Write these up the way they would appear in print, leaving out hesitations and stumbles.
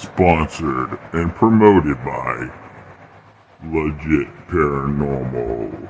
Sponsored and promoted by Legit Paranormal.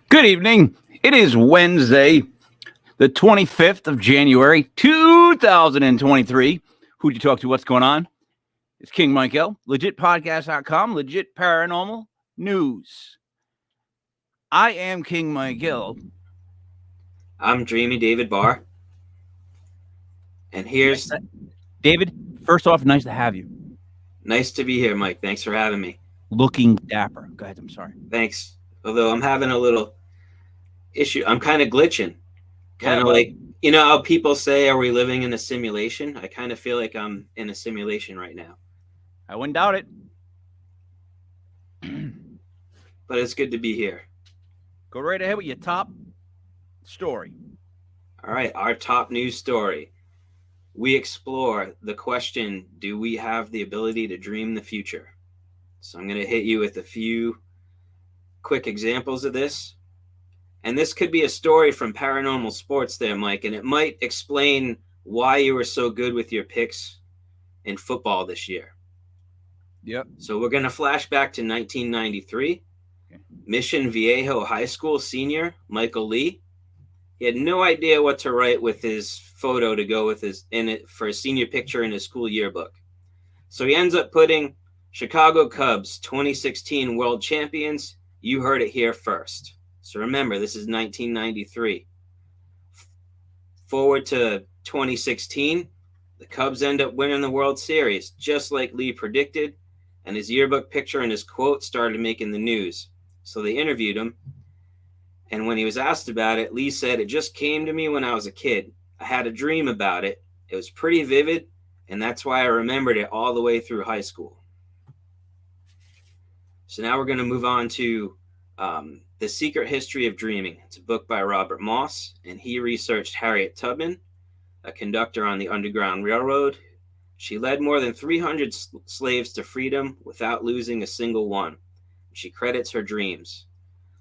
Good evening. It is Wednesday, the 25th of January, 2023. Who'd you talk to? What's going on? It's King Michael, legitpodcast.com, legit paranormal news. I am King Michael. I'm Dreamy David Barr. And here's... David, first off, nice to have you. Nice to be here, Mike. Thanks for having me. Looking dapper. Go ahead, I'm sorry. Thanks. Although I'm having a little issue. I'm kind of glitching. Kind of like, you know how people say, are we living in a simulation? I kind of feel like I'm in a simulation right now. I wouldn't doubt it. But it's good to be here. Go right ahead with your top story. All right, our top news story. We explore the question, do we have the ability to dream the future? So I'm going to hit you with a few quick examples of this. And this could be a story from Paranormal Sports there, Mike, and it might explain why you were so good with your picks in football this year. Yep. So we're going to flash back to 1993. Okay. Mission Viejo High School senior Michael Lee. He had no idea what to write with his photo to go with his in it for a senior picture in his school yearbook. So he ends up putting Chicago Cubs 2016 World Champions. You heard it here first. So remember, this is 1993. Forward to 2016, the Cubs end up winning the World Series, just like Lee predicted, and his yearbook picture and his quote started making the news. So they interviewed him, and when he was asked about it, Lee said, "It just came to me when I was a kid. I had a dream about it. It was pretty vivid, and that's why I remembered it all the way through high school." So now we're going to move on to The Secret History of Dreaming. It's a book by Robert Moss, and he researched Harriet Tubman, a conductor on the Underground Railroad. She led more than 300 slaves to freedom without losing a single one. She credits her dreams.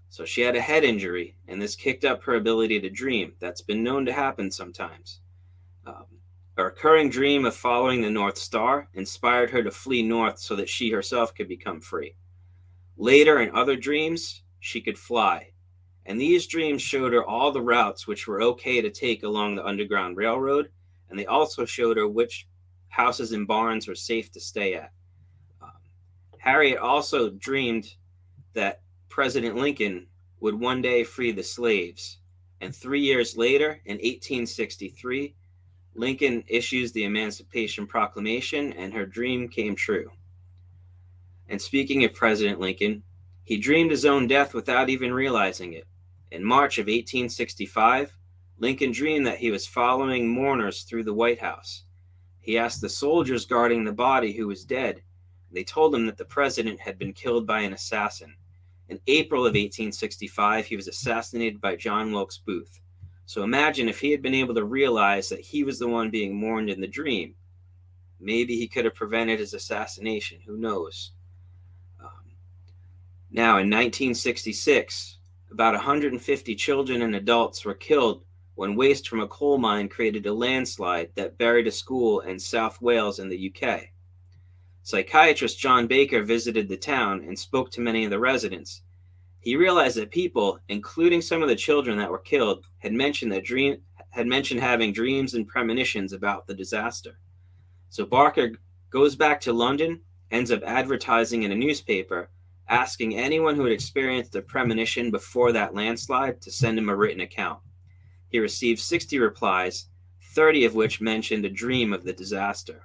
So she had a head injury, and this kicked up her ability to dream. That's been known to happen sometimes. A recurring dream of following the North Star inspired her to flee north so that she herself could become free. Later, in other dreams, she could fly. And these dreams showed her all the routes which were okay to take along the Underground Railroad, and they also showed her which houses and barns were safe to stay at. Harriet also dreamed that President Lincoln would one day free the slaves. And 3 years later, in 1863, Lincoln issues the Emancipation Proclamation, and her dream came true. And speaking of President Lincoln, he dreamed his own death without even realizing it. In March of 1865, Lincoln dreamed that he was following mourners through the White House. He asked the soldiers guarding the body who was dead. They told him that the president had been killed by an assassin. In April of 1865, he was assassinated by John Wilkes Booth. So imagine if he had been able to realize that he was the one being mourned in the dream. Maybe he could have prevented his assassination. Who knows? Now, in 1966, about 150 children and adults were killed when waste from a coal mine created a landslide that buried a school in South Wales in the UK. Psychiatrist John Baker visited the town and spoke to many of the residents. He realized that people, including some of the children that were killed, had mentioned having dreams and premonitions about the disaster. So Barker goes back to London, ends up advertising in a newspaper, asking anyone who had experienced a premonition before that landslide to send him a written account. He received 60 replies, 30 of which mentioned a dream of the disaster.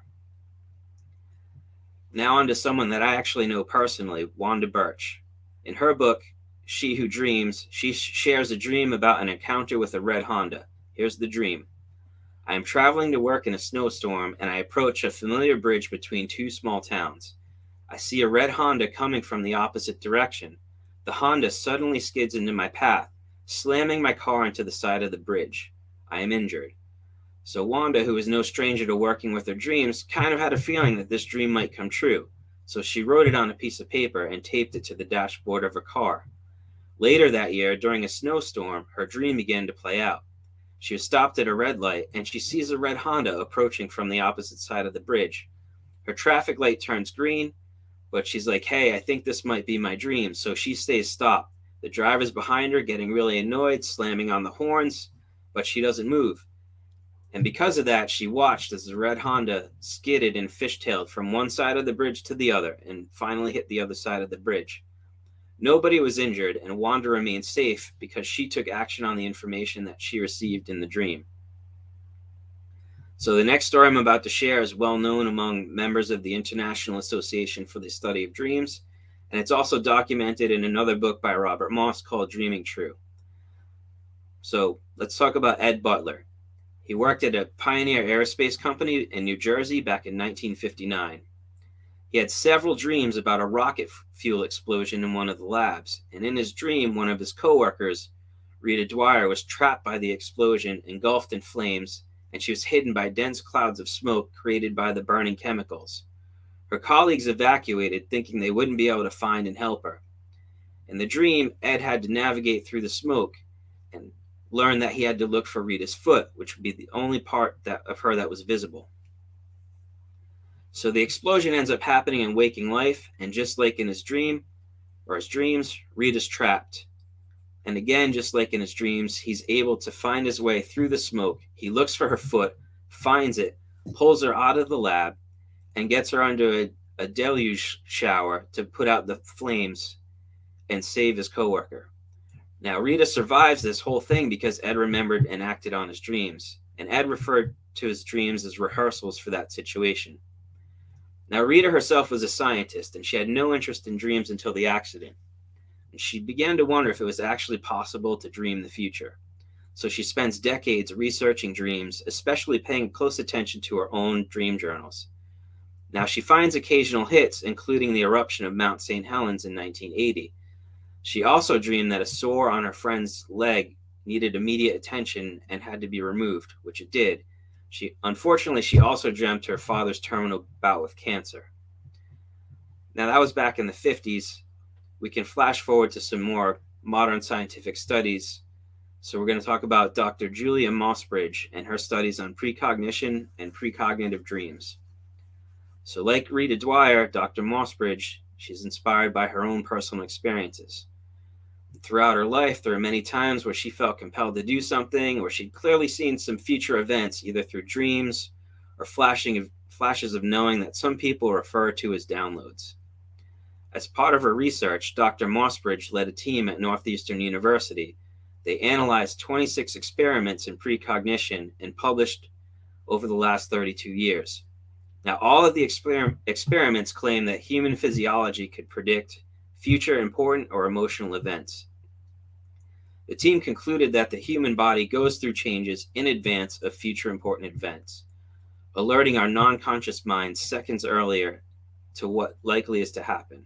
Now on to someone that I actually know personally, Wanda Birch. In her book, She Who Dreams, she shares a dream about an encounter with a red Honda. Here's the dream. I am traveling to work in a snowstorm, and I approach a familiar bridge between two small towns. I see a red Honda coming from the opposite direction. The Honda suddenly skids into my path, slamming my car into the side of the bridge. I am injured. So Wanda, who is no stranger to working with her dreams, kind of had a feeling that this dream might come true. So she wrote it on a piece of paper and taped it to the dashboard of her car. Later that year, during a snowstorm, her dream began to play out. She was stopped at a red light, and she sees a red Honda approaching from the opposite side of the bridge. Her traffic light turns green, but she's like, hey, I think this might be my dream, so she stays stopped. The driver's behind her, getting really annoyed, slamming on the horns, but she doesn't move. And because of that, she watched as the red Honda skidded and fishtailed from one side of the bridge to the other and finally hit the other side of the bridge. Nobody was injured, and Wanda remained safe because she took action on the information that she received in the dream. So the next story I'm about to share is well known among members of the International Association for the Study of Dreams, and it's also documented in another book by Robert Moss called Dreaming True. So let's talk about Ed Butler. He worked at a Pioneer Aerospace company in New Jersey back in 1959. He had several dreams about a rocket fuel explosion in one of the labs, and in his dream, one of his coworkers, Rita Dwyer, was trapped by the explosion, engulfed in flames, and she was hidden by dense clouds of smoke created by the burning chemicals. Her colleagues evacuated, thinking they wouldn't be able to find and help her. In the dream, Ed had to navigate through the smoke and learn that he had to look for Rita's foot, which would be the only part of her that was visible. So the explosion ends up happening in waking life, and just like in his dreams, Rita's trapped. And again, just like in his dreams, he's able to find his way through the smoke. He looks for her foot, finds it, pulls her out of the lab, and gets her under a deluge shower to put out the flames and save his coworker. Now, Rita survives this whole thing because Ed remembered and acted on his dreams, and Ed referred to his dreams as rehearsals for that situation. Now, Rita herself was a scientist, and she had no interest in dreams until the accident. And she began to wonder if it was actually possible to dream the future. So she spends decades researching dreams, especially paying close attention to her own dream journals. Now, she finds occasional hits, including the eruption of Mount St. Helens in 1980. She also dreamed that a sore on her friend's leg needed immediate attention and had to be removed, which it did. Unfortunately, she also dreamt her father's terminal bout with cancer. Now, that was back in the 50s. We can flash forward to some more modern scientific studies. So we're going to talk about Dr. Julia Mossbridge and her studies on precognition and precognitive dreams. So like Rita Dwyer, Dr. Mossbridge, she's inspired by her own personal experiences. Throughout her life, there are many times where she felt compelled to do something, or she'd clearly seen some future events, either through dreams or flashes of knowing that some people refer to as downloads. As part of her research, Dr. Mossbridge led a team at Northeastern University. They analyzed 26 experiments in precognition and published over the last 32 years. Now, all of the experiments claim that human physiology could predict future important or emotional events. The team concluded that the human body goes through changes in advance of future important events, alerting our non-conscious minds seconds earlier to what likely is to happen.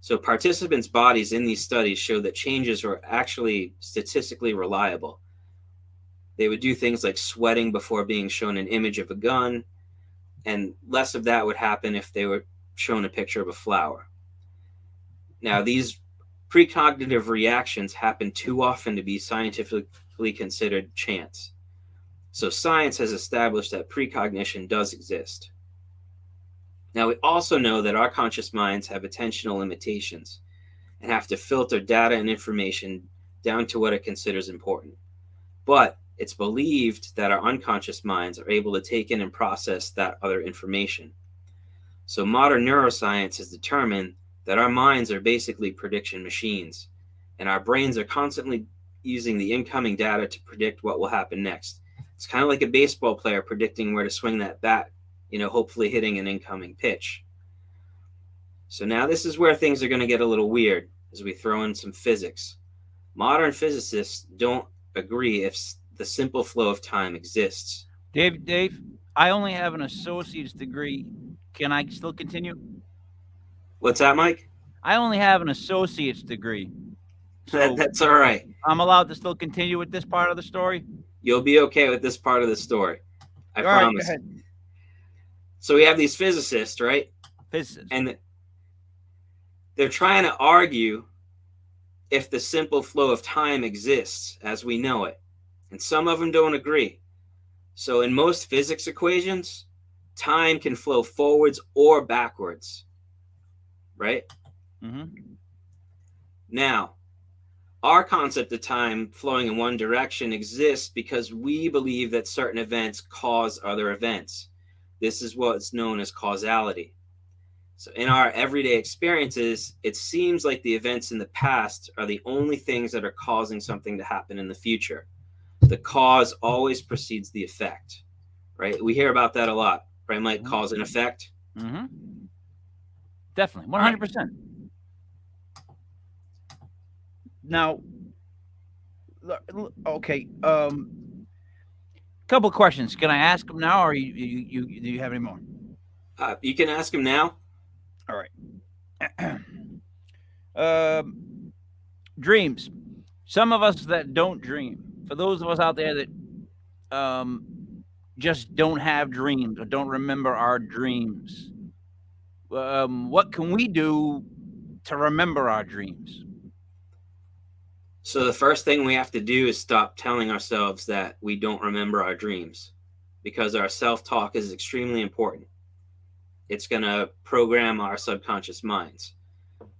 So participants' bodies in these studies show that changes were actually statistically reliable. They would do things like sweating before being shown an image of a gun, and less of that would happen if they were shown a picture of a flower. Now, these precognitive reactions happen too often to be scientifically simply considered chance. So science has established that precognition does exist. Now, we also know that our conscious minds have attentional limitations and have to filter data and information down to what it considers important. But it's believed that our unconscious minds are able to take in and process that other information. So modern neuroscience has determined that our minds are basically prediction machines, and our brains are constantly using the incoming data to predict what will happen next. It's kind of like a baseball player predicting where to swing that bat, hopefully hitting an incoming pitch. So now this is where things are going to get a little weird as we throw in some physics. Modern physicists don't agree if the simple flow of time exists. Dave, I only have an associate's degree. Can I still continue? What's that, Mike? I only have an associate's degree. So that's all right. I'm allowed to still continue with this part of the story? You'll be okay with this part of the story. I promise. Right, go ahead. So we have these physicists, right? Physicists. And they're trying to argue if the simple flow of time exists as we know it. And some of them don't agree. So in most physics equations, time can flow forwards or backwards, right? Mm-hmm. Now, our concept of time flowing in one direction exists because we believe that certain events cause other events. This is what's known as causality. So in our everyday experiences, it seems like the events in the past are the only things that are causing something to happen in the future. The cause always precedes the effect, right? We hear about that a lot, right, Mike? Cause and effect. Mm-hmm. Definitely, 100%. Right. Now, okay. Couple questions. Can I ask them now, or do you have any more? You can ask them now. All right. Dreams. Some of us that don't dream. For those of us out there that just don't have dreams or don't remember our dreams, what can we do to remember our dreams? So the first thing we have to do is stop telling ourselves that we don't remember our dreams, because our self-talk is extremely important. It's going to program our subconscious minds.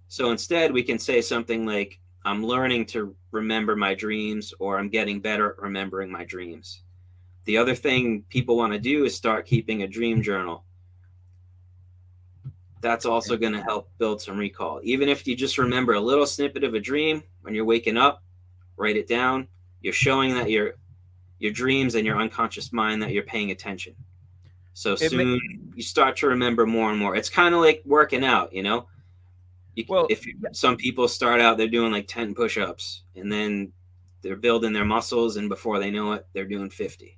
So instead, we can say something like, I'm learning to remember my dreams, or I'm getting better at remembering my dreams. The other thing people want to do is start keeping a dream journal. That's also going to help build some recall. Even if you just remember a little snippet of a dream when you're waking up, write it down. You're showing that your dreams and your unconscious mind that you're paying attention. So soon you start to remember more and more. It's kind of like working out, some people start out, they're doing like 10 push-ups, and then they're building their muscles, and before they know it, they're doing 50.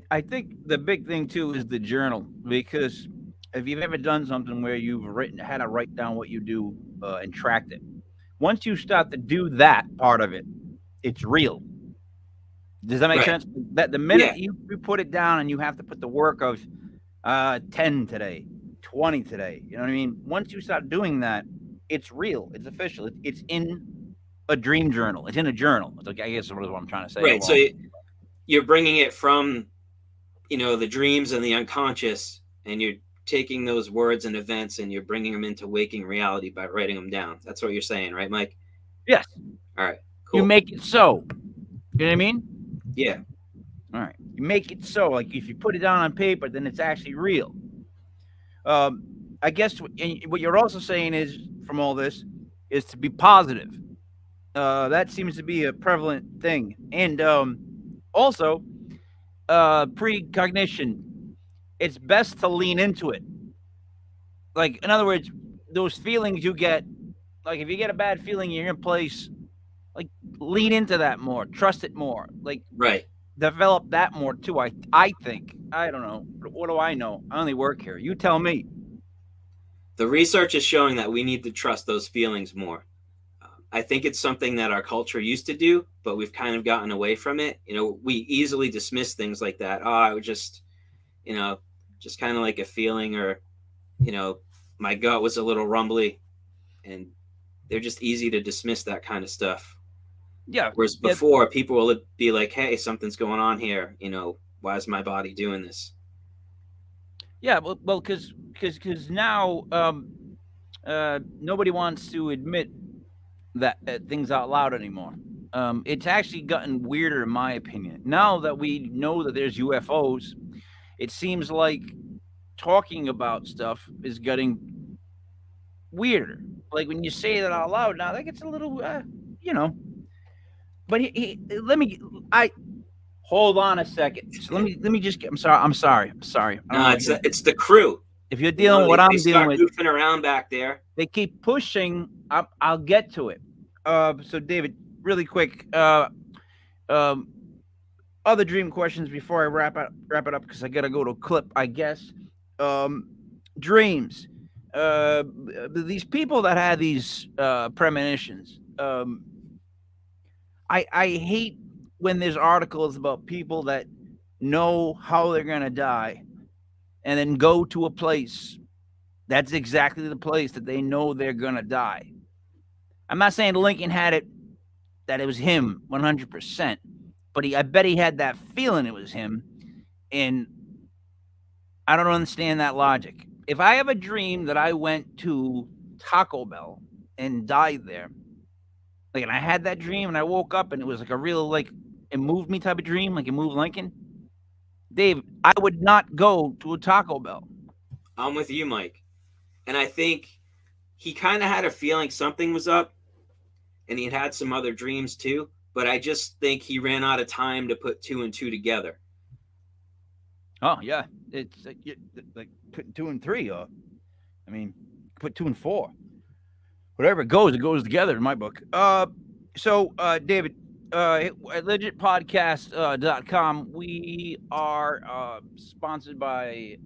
I think the big thing too is the journal, because if you've ever done something where you've had to write down what you do and tracked it, once you start to do that part of it, it's real. Does that make sense? That the minute you put it down and you have to put the work of 10 today, 20 today, you know what I mean? Once you start doing that, it's real. It's official. It's in a dream journal. It's in a journal. I guess that's what I'm trying to say. Right. So you're bringing it from, the dreams and the unconscious, and you're taking those words and events and you're bringing them into waking reality by writing them down. That's what you're saying, right, Mike? Yes. All right, cool. You make it so. You know what I mean? Yeah. All right. You make it so. Like if you put it down on paper, then it's actually real. I guess what you're also saying is, from all this, is to be positive. That seems to be a prevalent thing. And also, precognition. It's best to lean into it. Like, in other words, those feelings you get, like if you get a bad feeling, you're in a place, like lean into that more, trust it more, like develop that more too. I think. I don't know. What do I know? I only work here. You tell me. The research is showing that we need to trust those feelings more. I think it's something that our culture used to do, but we've kind of gotten away from it. We easily dismiss things like that. Oh, I would just kind of like a feeling, or, my gut was a little rumbly, and they're just easy to dismiss that kind of stuff. Yeah. Whereas before, people will be like, "Hey, something's going on here. Why is my body doing this?" Yeah. Well, because now nobody wants to admit that things out loud anymore. It's actually gotten weirder, in my opinion. Now that we know that there's UFOs, it seems like talking about stuff is getting weirder. Like when you say that out loud, now that gets a little, But I hold on a second. So let me just get. I'm sorry. I don't No, know. it's the crew. If you're dealing with what They I'm dealing start with, goofing around back there. they keep pushing. I'll get to it. So David, really quick. Other dream questions before I wrap it up because I gotta go to a clip, I guess. Dreams. These people that had these premonitions. I hate when there's articles about people that know how they're gonna die and then go to a place that's exactly the place that they know they're gonna die. I'm not saying Lincoln had it that it was him 100%, but I bet he had that feeling it was him, and I don't understand that logic. If I have a dream that I went to Taco Bell and died there, and I had that dream and I woke up and it was like a real it moved me type of dream, like it moved Lincoln, Dave, I would not go to a Taco Bell. I'm with you, Mike. And I think he kind of had a feeling something was up, and he had some other dreams too. But I just think he ran out of time to put 2 and 2 together. Oh yeah, it's like putting 2 and 3. Put 2 and 4. Whatever it goes together in my book. So David, at legitpodcast.com, we are sponsored by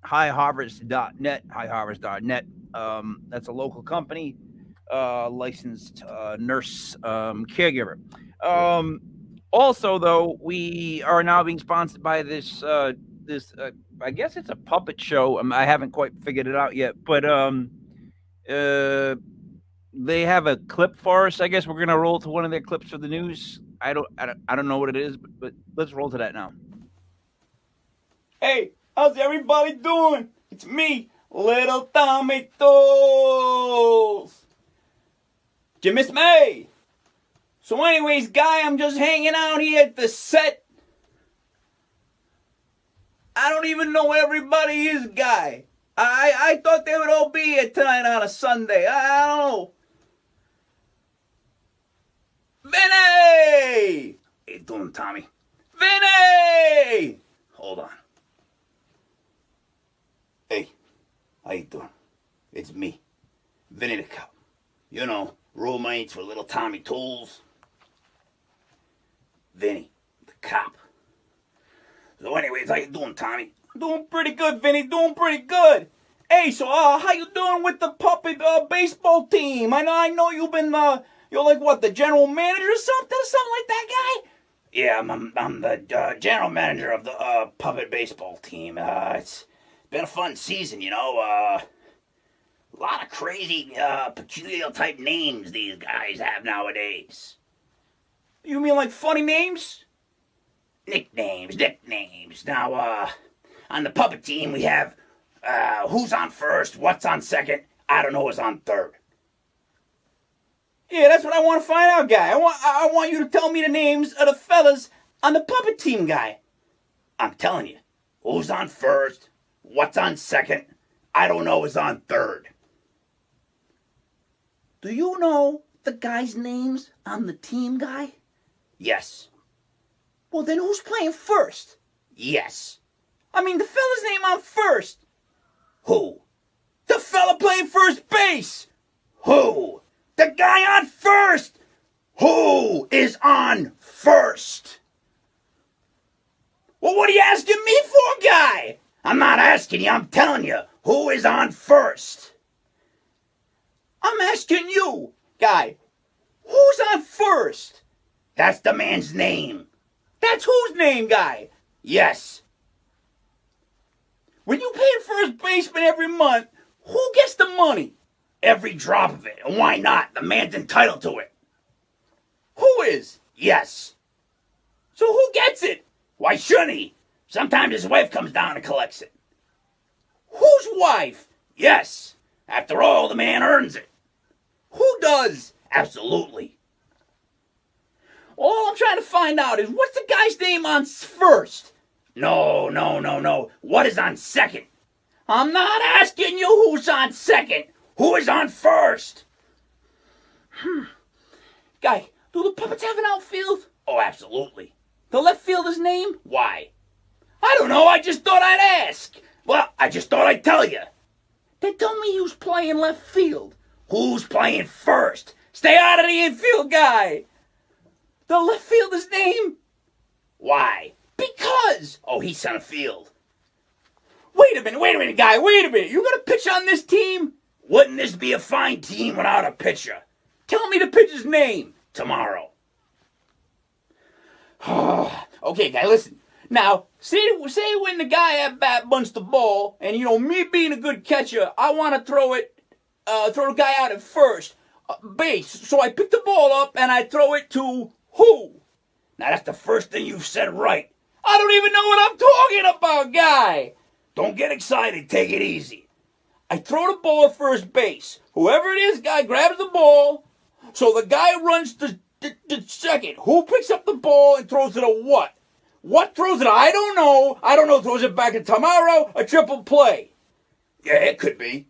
highharvest.net. That's a local company, licensed nurse caregiver. Also, though, we are now being sponsored by this I guess it's a puppet show. I haven't quite figured it out yet, but they have a clip for us. I guess we're gonna roll to one of their clips for the news. I don't know what it is, but let's roll to that now. Hey, how's everybody doing? It's me, Little Tommy Toes. Did you miss me? So anyways, Guy, I'm just hanging out here at the set. I don't even know where everybody is, Guy. I thought they would all be here tonight on a Sunday. I don't know. Vinny! How you doing, Tommy? Vinny! Hold on. Hey, how you doing? It's me, Vinny the Cop. Roommates with Little Tommy Tools. Vinny the Cop. So anyways, how you doing, Tommy? Doing pretty good, Vinny. Doing pretty good. Hey, so how you doing with the puppet baseball team? I know you've been you're like what, the general manager or something like that, guy? Yeah, I'm the general manager of the puppet baseball team. It's been a fun season, a lot of crazy peculiar type names these guys have nowadays. You mean like funny names? Nicknames. Now, on the puppet team, we have who's on first, what's on second, I don't know who's on third. Yeah, that's what I want to find out, Guy. I want you to tell me the names of the fellas on the puppet team, Guy. I'm telling you, who's on first, what's on second, I don't know who's on third. Do you know the guys' names on the team, Guy? Yes. Well, then who's playing first? Yes. I mean, the fella's name on first. Who? The fella playing first base. Who? The guy on first. Who is on first? Well, what are you asking me for, Guy? I'm not asking you, I'm telling you. Who is on first? I'm asking you, Guy. Who's on first? That's the man's name. That's whose name, Guy? Yes. When you pay a first baseman every month, who gets the money? Every drop of it. And why not? The man's entitled to it. Who is? Yes. So who gets it? Why shouldn't he? Sometimes his wife comes down and collects it. Whose wife? Yes. After all, the man earns it. Who does? Absolutely. All I'm trying to find out is what's the guy's name on first? No. What is on second? I'm not asking you who's on second. Who is on first? Guy, do the puppets have an outfield? Oh, absolutely. The left fielder's name? Why? I don't know. I just thought I'd ask. Well, I just thought I'd tell you. Then tell me who's playing left field. Who's playing first? Stay out of the infield, guy. The left fielder's name? Why? Because. Oh, he's center field. Wait a minute, guy. Wait a minute. You gonna pitch on this team? Wouldn't this be a fine team without a pitcher? Tell me the pitcher's name tomorrow. Okay, guy, listen. Now, say when the guy at bat bunts the ball, and me being a good catcher, I want to throw the guy out at first base. So I pick the ball up and I throw it to who? Now that's the first thing you've said right. I don't even know what I'm talking about, guy. Don't get excited. Take it easy. I throw the ball at first base. Whoever it is, guy grabs the ball. So the guy runs to second. Who picks up the ball and throws it to what? What throws it? I don't know. Throws it back at tomorrow. A triple play. Yeah, it could be.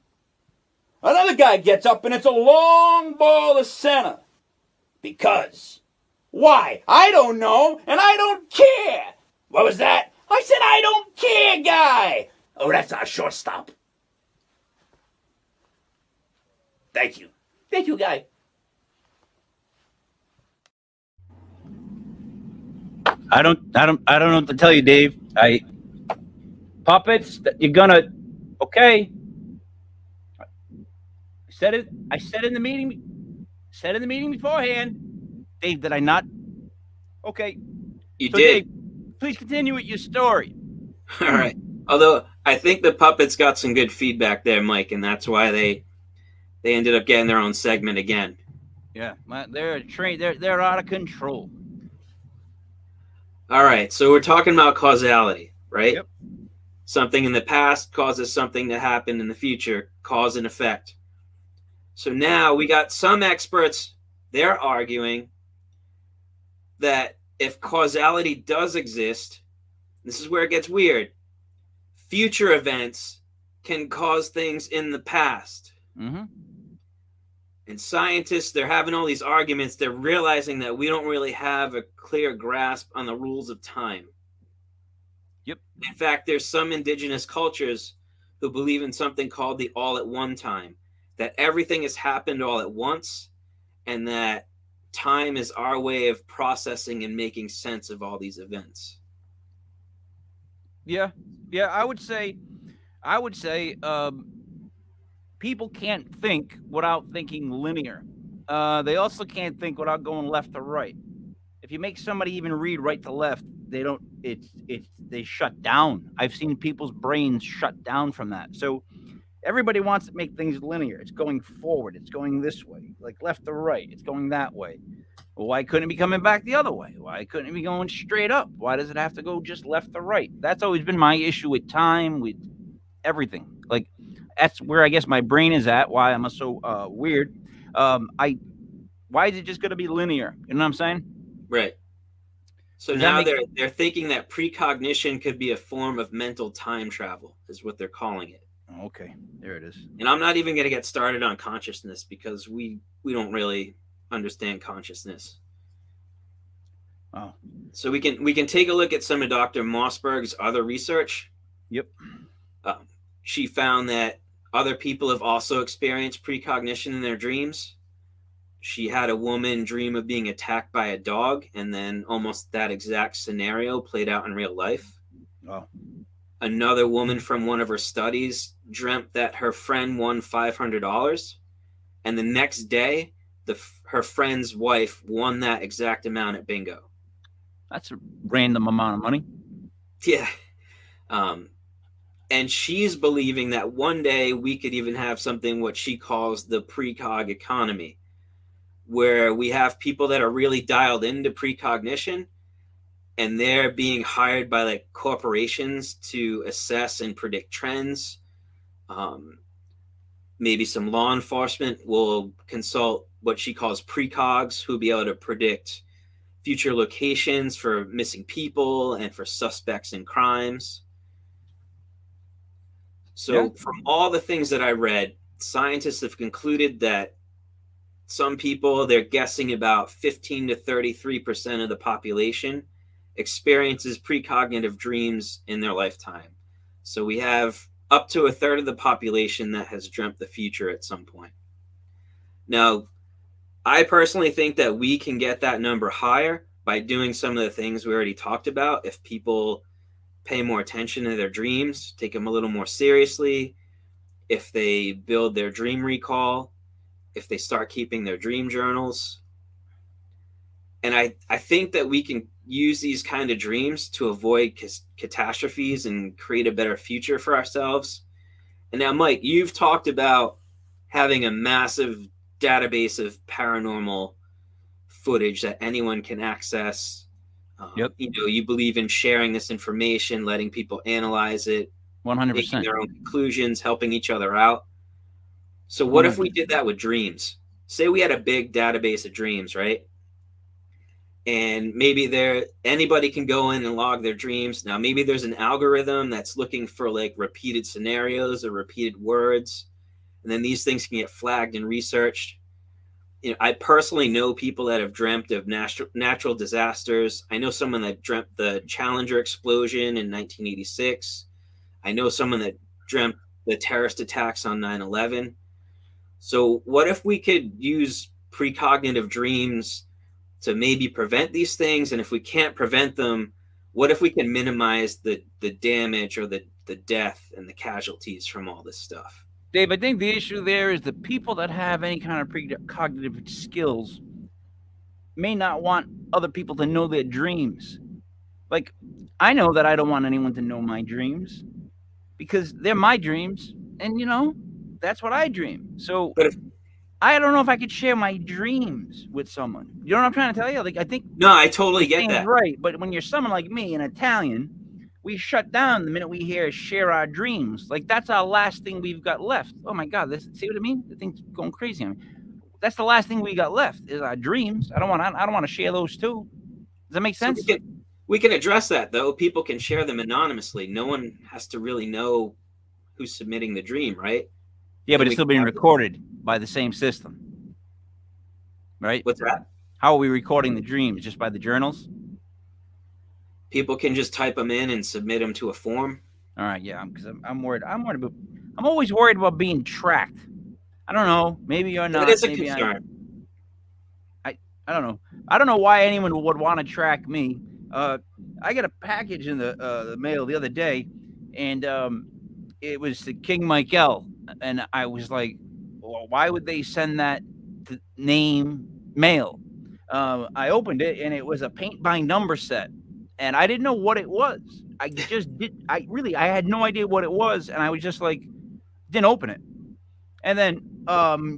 Another guy gets up and it's a long ball to center. Because. Why? I don't know, and I don't care. What was that? I said I don't care, guy. Oh, that's our shortstop. Thank you. Thank you, guy. I don't know what to tell you, Dave. Puppets, you're gonna, okay. I said in the meeting beforehand. Dave, did I not? Okay. You so did. Dave, please continue with your story. All right. Although I think the puppets got some good feedback there, Mike, and that's why they ended up getting their own segment again. Yeah, they're they're out of control. All right, so we're talking about causality, right? Yep. Something in the past causes something to happen in the future, cause and effect. So now we got some experts, they're arguing that if causality does exist, this is where it gets weird, future events can cause things in the past. Mm-hmm. And scientists, they're having all these arguments. They're realizing that we don't really have a clear grasp on the rules of time. Yep. In fact, there's some indigenous cultures who believe in something called the all at one time, that everything has happened all at once, and that time is our way of processing and making sense of all these events. Yeah, I would say, people can't think without thinking linear. They also can't think without going left to right. If you make somebody even read right to left, they shut down. I've seen people's brains shut down from that. So everybody wants to make things linear. It's going forward. It's going this way, like left to right. It's going that way. Well, why couldn't it be coming back the other way? Why couldn't it be going straight up? Why does it have to go just left to right? That's always been my issue with time, with everything. Like, that's where I guess my brain is at. Why I'm so weird. Why is it just going to be linear? You know what I'm saying? Right. So now they're thinking that precognition could be a form of mental time travel, is what they're calling it. Okay, there it is. And I'm not even going to get started on consciousness, because we don't really understand consciousness. Oh. So we can take a look at some of Dr. Mossberg's other research. Yep. She found that other people have also experienced precognition in their dreams. She had a woman dream of being attacked by a dog, and then almost that exact scenario played out in real life. Oh. Another woman from one of her studies dreamt that her friend won $500, and the next day, her friend's wife won that exact amount at bingo. That's a random amount of money. Yeah. And she's believing that one day we could even have something what she calls the precog economy, where we have people that are really dialed into precognition, and they're being hired by like corporations to assess and predict trends. Maybe some law enforcement will consult what she calls precogs, who'll be able to predict future locations for missing people and for suspects in crimes. So from all the things that I read, scientists have concluded that some people, they're guessing about 15 to 33% of the population experiences precognitive dreams in their lifetime. So we have up to a third of the population that has dreamt the future at some point. Now, I personally think that we can get that number higher by doing some of the things we already talked about. If people pay more attention to their dreams, take them a little more seriously, if they build their dream recall, if they start keeping their dream journals. And I think that we can use these kind of dreams to avoid catastrophes and create a better future for ourselves. And now, Mike, you've talked about having a massive database of paranormal footage that anyone can access. You know, you believe in sharing this information, letting people analyze it, 100%, making their own conclusions, helping each other out. So what 100%. If we did that with dreams? Say we had a big database of dreams, right? And maybe anybody can go in and log their dreams. Now, maybe there's an algorithm that's looking for like repeated scenarios or repeated words. And then these things can get flagged and researched. You know, I personally know people that have dreamt of natural disasters. I know someone that dreamt the Challenger explosion in 1986. I know someone that dreamt the terrorist attacks on 9/11. So what if we could use precognitive dreams to maybe prevent these things? And if we can't prevent them, what if we can minimize the damage or the death and the casualties from all this stuff? Dave, I think the issue there is the people that have any kind of precognitive skills may not want other people to know their dreams. Like, I know that I don't want anyone to know my dreams because they're my dreams, and, you know, that's what I dream. So I don't know if I could share my dreams with someone. You know what I'm trying to tell you? Like, I think... No, I totally get that. Right, but when you're someone like me, an Italian, we shut down the minute we hear share our dreams. Like, that's our last thing we've got left. Oh my God, see what I mean? The thing's going crazy on me. That's the last thing we got left is our dreams. I don't want to share those too. Does that make sense? So we can address that though. People can share them anonymously. No one has to really know who's submitting the dream, right? Yeah, but it's still being recorded by the same system, right? What's that? How are we recording the dreams? Just by the journals? People can just type them in and submit them to a form. All right, yeah, because I'm worried. I'm always worried about being tracked. I don't know. Maybe you're not. That is a maybe concern. I don't know. I don't know why anyone would want to track me. I got a package in the mail the other day, and it was to King Michael, and I was like, well, why would they send that name mail? I opened it, and it was a paint by number set. And I didn't know what it was. I had no idea what it was. And I was just like, didn't open it. And then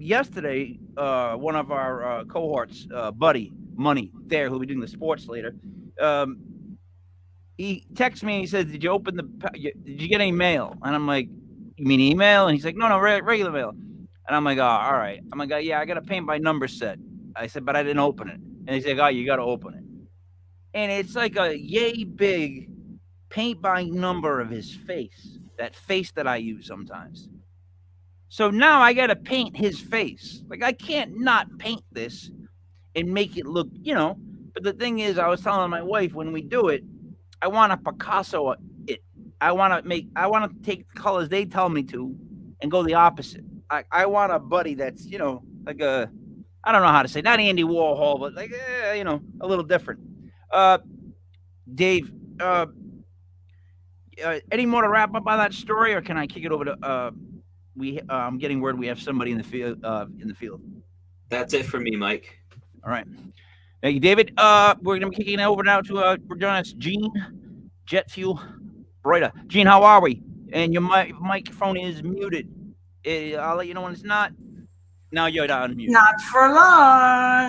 yesterday, one of our cohorts, Buddy Money there, who'll be doing the sports later, he texts me and he says, did you get any mail? And I'm like, you mean email? And he's like, no, regular mail. And I'm like, oh, all right. I'm like, yeah, I got a paint by number set. I said, but I didn't open it. And he's like, oh, you got to open it. And it's like a yay big paint by number of his face, that face that I use sometimes. So now I got to paint his face. Like, I can't not paint this and make it look, you know. But the thing is, I was telling my wife, when we do it, I want to Picasso it. I want to take the colors they tell me to and go the opposite. I want a buddy that's, you know, like I don't know how to say, not Andy Warhol, but like, you know, a little different. Dave, any more to wrap up on that story, or can I kick it over to I'm getting word we have somebody in the field. That's it for me, Mike. All right. Thank you, David. We're gonna be kicking it over now to join us, Gene, Jet Fuel Broider. Gene, how are we? And your microphone is muted. I'll let you know when it's not. Now you're on mute. Not for long.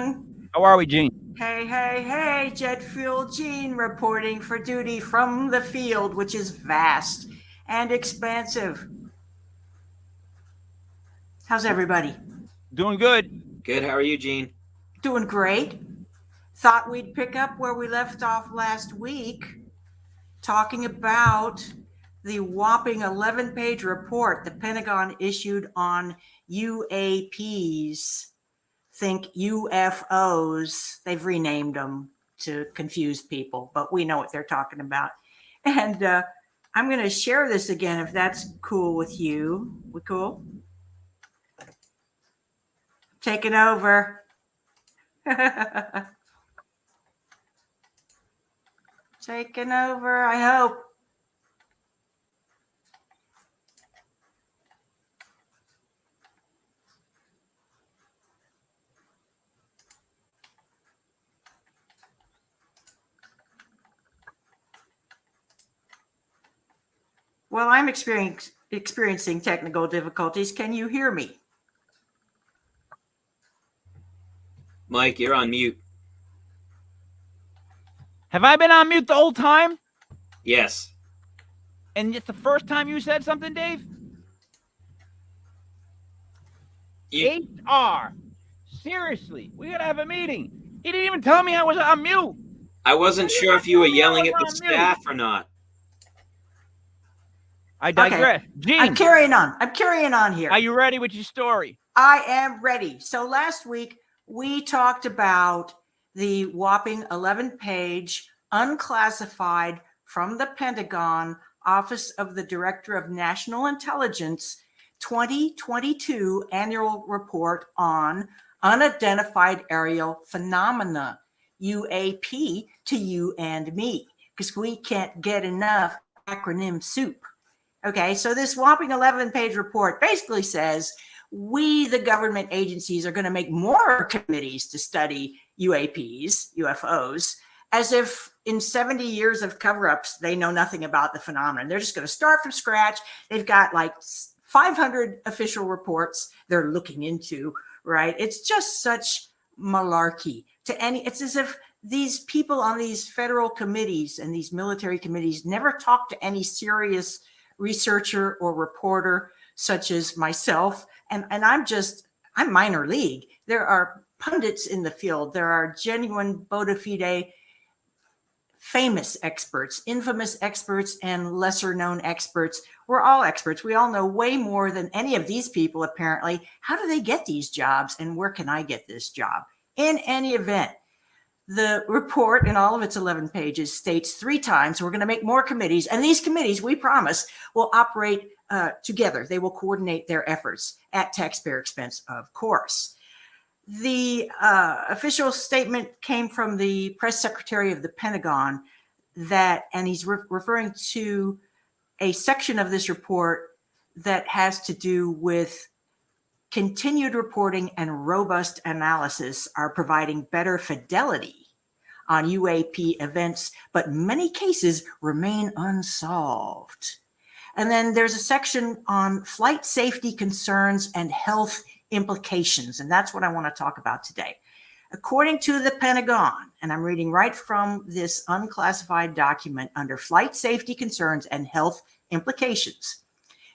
How are we, Gene? Hey, hey, hey, Jet Fuel Gene reporting for duty from the field, which is vast and expansive. How's everybody? Doing good. Good. How are you, Gene? Doing great. Thought we'd pick up where we left off last week, talking about the whopping 11-page report the Pentagon issued on UAPs. Think UFOs. They've renamed them to confuse people, but we know what they're talking about. And I'm going to share this again if that's cool with you. We cool? Taking over. Taking over, I hope. Well, I'm experiencing technical difficulties. Can you hear me? Mike, you're on mute. Have I been on mute the whole time? Yes. And it's the first time you said something, Dave? HR. Seriously, we gotta have a meeting. He didn't even tell me I was on mute. I wasn't sure if you were yelling at the On mute. staff or not. I digress. Gene, I'm carrying on here. are you ready with your story? I am ready. So last week we talked about the whopping 11-page unclassified from the Pentagon Office of the Director of National Intelligence 2022 annual report on unidentified aerial phenomena, UAP to you and me, because we can't get enough acronym soup. Okay, so this whopping 11-page report basically says we, the government agencies, are going to make more committees to study UAPs, UFOs, as if in 70 years of cover-ups, they know nothing about the phenomenon. They're just going to start from scratch. They've got like 500 official reports they're looking into, right? It's just such malarkey. It's as if these people on these federal committees and these military committees never talk to any serious researcher or reporter such as myself. And I'm minor league. There are pundits in the field. There are genuine bona fide famous experts, infamous experts, and lesser known experts. We're all experts. We all know way more than any of these people, apparently. How do they get these jobs, and where can I get this job? In any event, the report in all of its 11 pages states 3 times we're going to make more committees, and these committees, we promise, will operate together. They will coordinate their efforts at taxpayer expense, of course. The official statement came from the press secretary of the Pentagon and he's referring to a section of this report that has to do with continued reporting and robust analysis are providing better fidelity on UAP events, but many cases remain unsolved. And then there's a section on flight safety concerns and health implications, and that's what I want to talk about today. According to the Pentagon, and I'm reading right from this unclassified document under flight safety concerns and health implications,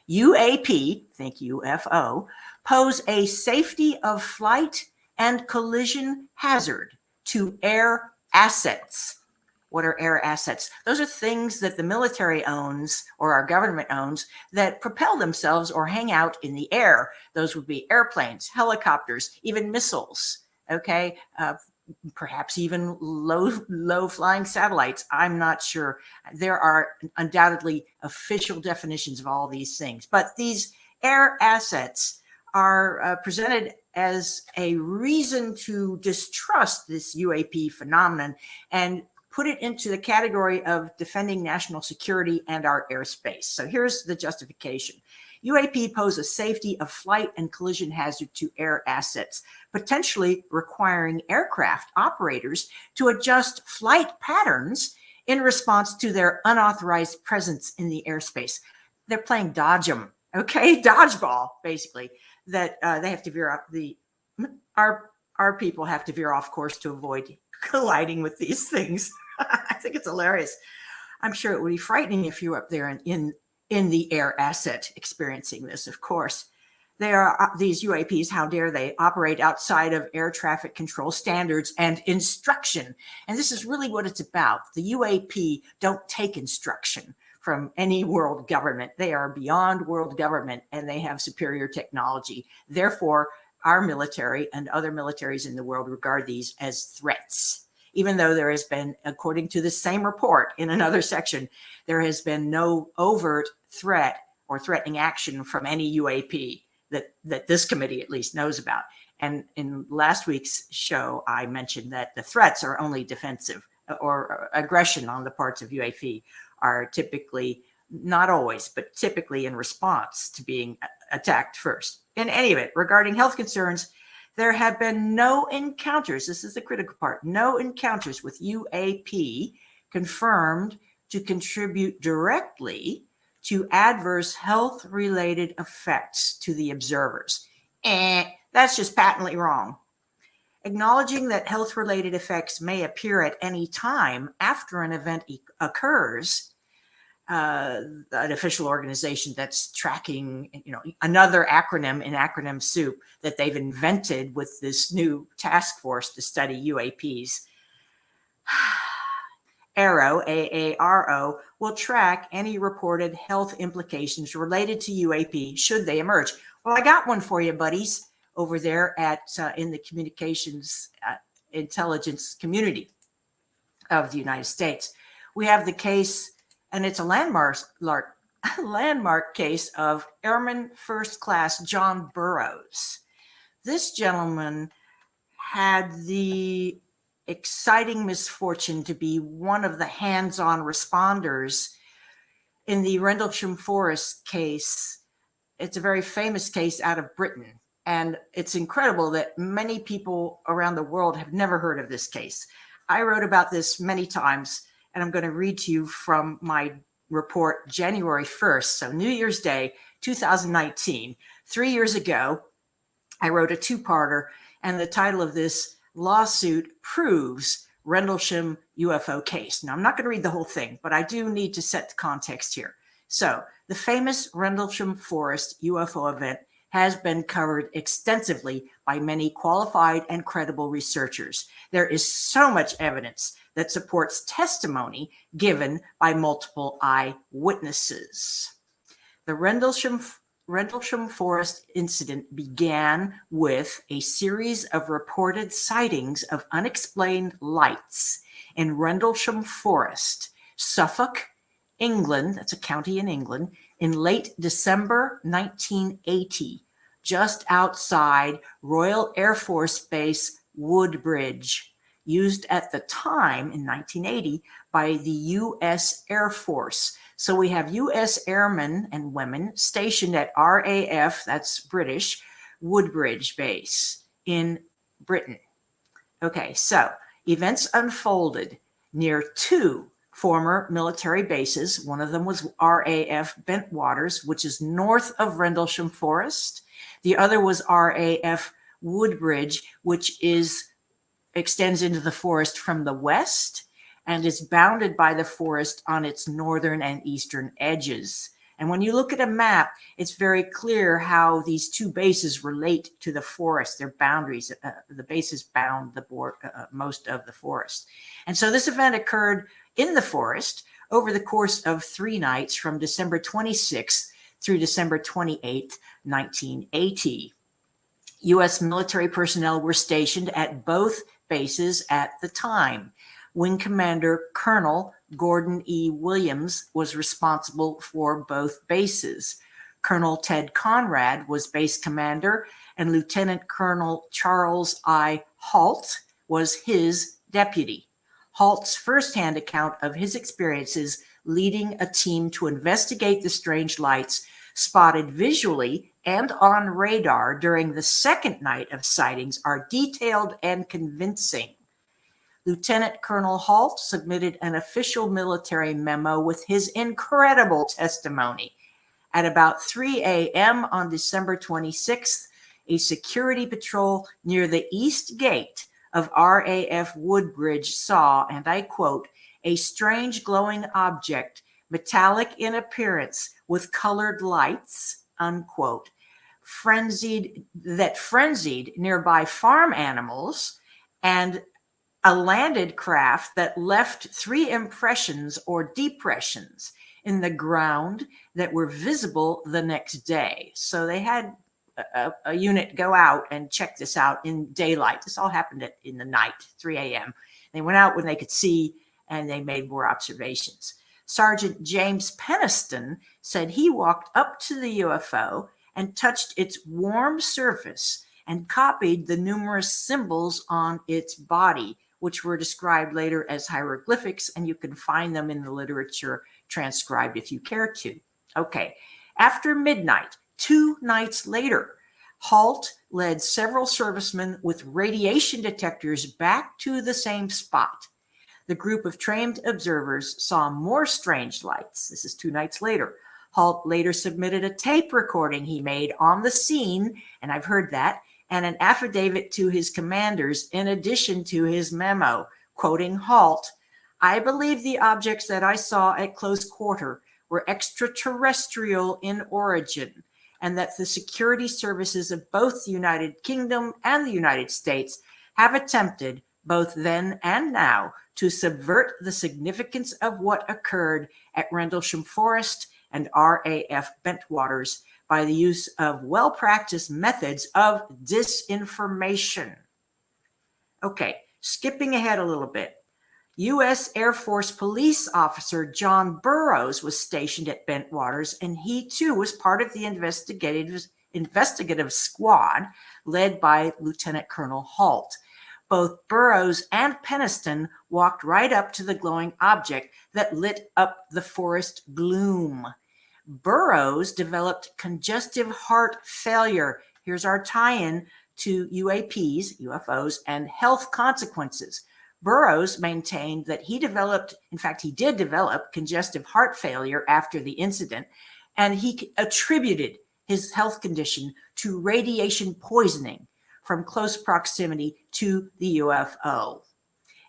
UAP, think UFO, pose a safety of flight and collision hazard to air assets. What are air assets? Those are things that the military owns or our government owns that propel themselves or hang out in the air. Those would be airplanes, helicopters, even missiles. Okay, perhaps even low flying satellites. I'm not sure. There are undoubtedly official definitions of all these things, but these air assets are presented as a reason to distrust this UAP phenomenon and put it into the category of defending national security and our airspace. So here's the justification. UAP pose a safety of flight and collision hazard to air assets, potentially requiring aircraft operators to adjust flight patterns in response to their unauthorized presence in the airspace. They're playing dodge 'em, okay? Dodgeball, basically, that they have to veer up our our people have to veer off course to avoid colliding with these things. I think it's hilarious. I'm sure it would be frightening if you were up there in the air asset experiencing this, of course. They are these UAPs, how dare they operate outside of air traffic control standards and instruction. And this is really what it's about. The UAP don't take instruction from any world government. They are beyond world government and they have superior technology. Therefore, our military and other militaries in the world regard these as threats. Even though there has been, according to the same report in another section, there has been no overt threat or threatening action from any UAP that this committee at least knows about. And in last week's show, I mentioned that the threats are only defensive or aggression on the parts of UAP are typically, not always, but typically in response to being attacked first. In any event, regarding health concerns, there have been no encounters, this is the critical part, no encounters with UAP confirmed to contribute directly to adverse health-related effects to the observers. That's just patently wrong. Acknowledging that health-related effects may appear at any time after an event occurs, an official organization that's tracking, another acronym in acronym soup that they've invented with this new task force to study UAPs. AARO, AARO, will track any reported health implications related to UAP should they emerge. Well, I got one for you, buddies, over there at in the communications intelligence community of the United States. We have the case, and it's a landmark case of Airman First Class John Burroughs. This gentleman had the exciting misfortune to be one of the hands-on responders in the Rendlesham Forest case. It's a very famous case out of Britain, and it's incredible that many people around the world have never heard of this case. I wrote about this many times, and I'm going to read to you from my report January 1st, so New Year's Day, 2019. 3 years ago, I wrote a two-parter, and the title of this lawsuit proves Rendlesham UFO case. Now, I'm not going to read the whole thing, but I do need to set the context here. So, the famous Rendlesham Forest UFO event has been covered extensively by many qualified and credible researchers. There is so much evidence that supports testimony given by multiple eyewitnesses. The Rendlesham Forest incident began with a series of reported sightings of unexplained lights in Rendlesham Forest, Suffolk, England, that's a county in England, in late December 1980, just outside Royal Air Force Base Woodbridge, used at the time in 1980 by the U.S. Air Force. So we have U.S. airmen and women stationed at RAF, that's British, Woodbridge Base in Britain. Okay, so events unfolded near two former military bases. One of them was RAF Bentwaters, which is north of Rendlesham Forest. The other was RAF Woodbridge, which extends into the forest from the west and is bounded by the forest on its northern and eastern edges. And when you look at a map, it's very clear how these two bases relate to the forest, their boundaries. The bases bound most of the forest. And so this event occurred in the forest over the course of 3 nights from December 26th through December 28th, 1980. U.S. military personnel were stationed at both bases at the time. Wing Commander Colonel Gordon E. Williams was responsible for both bases. Colonel Ted Conrad was base commander, and Lieutenant Colonel Charles I. Halt was his deputy. Halt's firsthand account of his experiences leading a team to investigate the strange lights spotted visually and on radar during the second night of sightings are detailed and convincing. Lieutenant Colonel Halt submitted an official military memo with his incredible testimony. At about 3 a.m. on December 26th, a security patrol near the east gate of RAF Woodbridge saw, and I quote, a strange glowing object, metallic in appearance with colored lights, unquote, frenzied nearby farm animals, and a landed craft that left 3 impressions or depressions in the ground that were visible the next day. So they had a unit go out and check this out in daylight. This all happened in the night, 3 a.m. They went out when they could see, and they made more observations. Sergeant James Peniston said he walked up to the UFO and touched its warm surface and copied the numerous symbols on its body, which were described later as hieroglyphics, and you can find them in the literature transcribed if you care to. Okay, after midnight, 2 nights later, Halt led several servicemen with radiation detectors back to the same spot. The group of trained observers saw more strange lights. This is 2 nights later. Halt later submitted a tape recording he made on the scene, and I've heard that, and an affidavit to his commanders in addition to his memo, quoting Halt, I believe the objects that I saw at close quarter were extraterrestrial in origin, and that the security services of both the United Kingdom and the United States have attempted, both then and now, to subvert the significance of what occurred at Rendlesham Forest and RAF Bentwaters by the use of well-practiced methods of disinformation. Okay, skipping ahead a little bit. U.S. Air Force police officer John Burroughs was stationed at Bentwaters, and he too was part of the investigative squad led by Lieutenant Colonel Halt. Both Burroughs and Peniston walked right up to the glowing object that lit up the forest gloom. Burroughs developed congestive heart failure. Here's our tie-in to UAPs, UFOs, and health consequences. Burroughs maintained that he did develop congestive heart failure after the incident, and he attributed his health condition to radiation poisoning from close proximity to the UFO.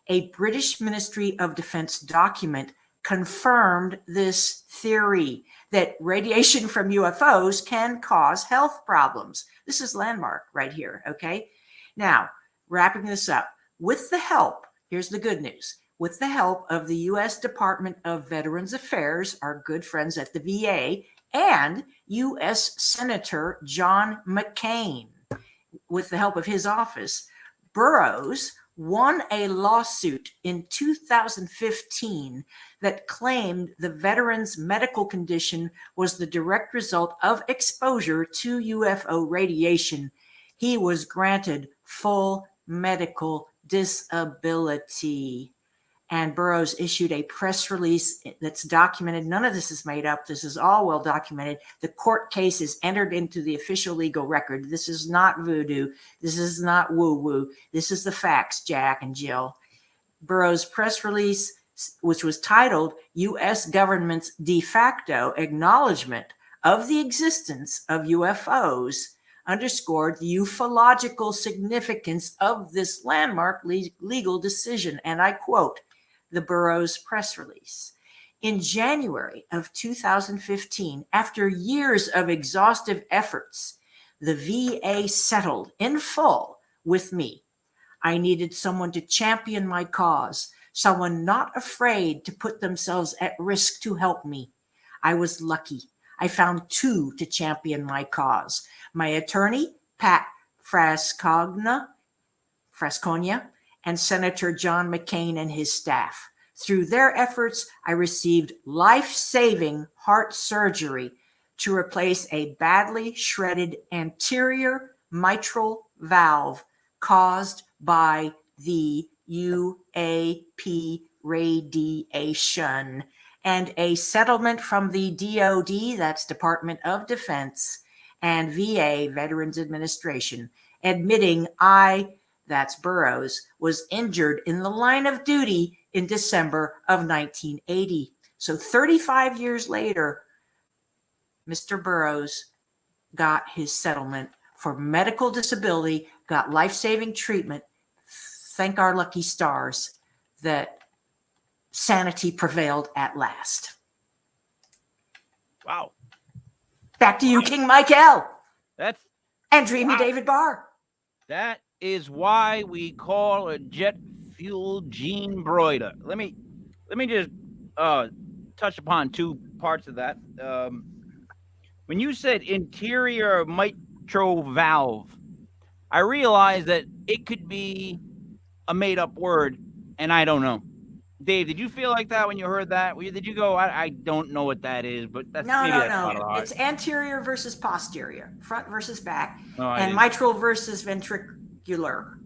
A British Ministry of Defense document confirmed this theory that radiation from UFOs can cause health problems. This is landmark right here, okay? Now, wrapping this up, with the help, here's the good news, with the help of the U.S. Department of Veterans Affairs, our good friends at the VA, and U.S. Senator John McCain, with the help of his office, Burroughs won a lawsuit in 2015 that claimed the veteran's medical condition was the direct result of exposure to UFO radiation. He was granted full medical disability. And Burroughs issued a press release that's documented. None of this is made up. This is all well documented. The court case is entered into the official legal record. This is not voodoo. This is not woo-woo. This is the facts, Jack and Jill. Burroughs' press release, which was titled U.S. Government's De facto Acknowledgement of the Existence of UFOs, underscored the ufological significance of this landmark legal decision. And I quote the Burroughs press release. In January of 2015, after years of exhaustive efforts, the VA settled in full with me. I needed someone to champion my cause, someone not afraid to put themselves at risk to help me. I was lucky. I found 2 to champion my cause. My attorney, Pat Frascogna, and Senator John McCain and his staff. Through their efforts, I received life-saving heart surgery to replace a badly shredded anterior mitral valve caused by the UAP radiation, and a settlement from the DoD, that's Department of Defense, and VA, Veterans Administration, admitting that's Burroughs, was injured in the line of duty in December of 1980. So 35 years later, Mr. Burroughs got his settlement for medical disability, got life-saving treatment. Thank our lucky stars that sanity prevailed at last. Wow. Back to you, King Michael. That's And Dreamy wow. David Barr. That is why we call a jet fuel Gene Broider. Let me just touch upon two parts of that. When you said interior mitral valve, I realized that it could be a made-up word, and I don't know. Dave, did you feel like that when you heard that? Did you go, I don't know what that is, but that's No. part of the heart. It's anterior versus posterior, front versus back, No, I and didn't. mitral versus ventricular.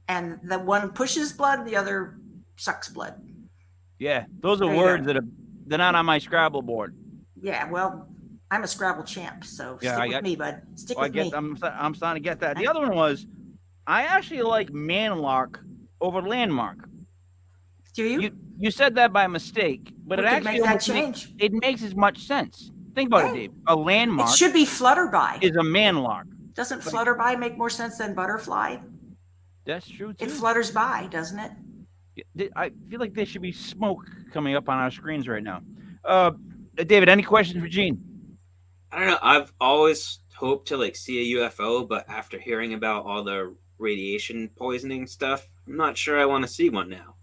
And the one pushes blood, the other sucks blood. Yeah, those are There you words go. they're not on my Scrabble board. Yeah, well, I'm a Scrabble champ, so Yeah, stick with me, bud. Stick I with get. me. I'm starting to get that. The other one was, I actually like Manlark over Landmark. Do you? You said that by mistake, but We it could actually make that almost change. it makes as much sense. Think about it, Hey, Dave. A It landmark should be Flutterby. is a manlark. Doesn't Like- Flutterby make more sense than Butterfly? That's true too. It flutters by, doesn't it? I feel like there should be smoke coming up on our screens right now. David, any questions for Gene? I don't know. I've always hoped to like see a UFO, but after hearing about all the radiation poisoning stuff, I'm not sure I want to see one now.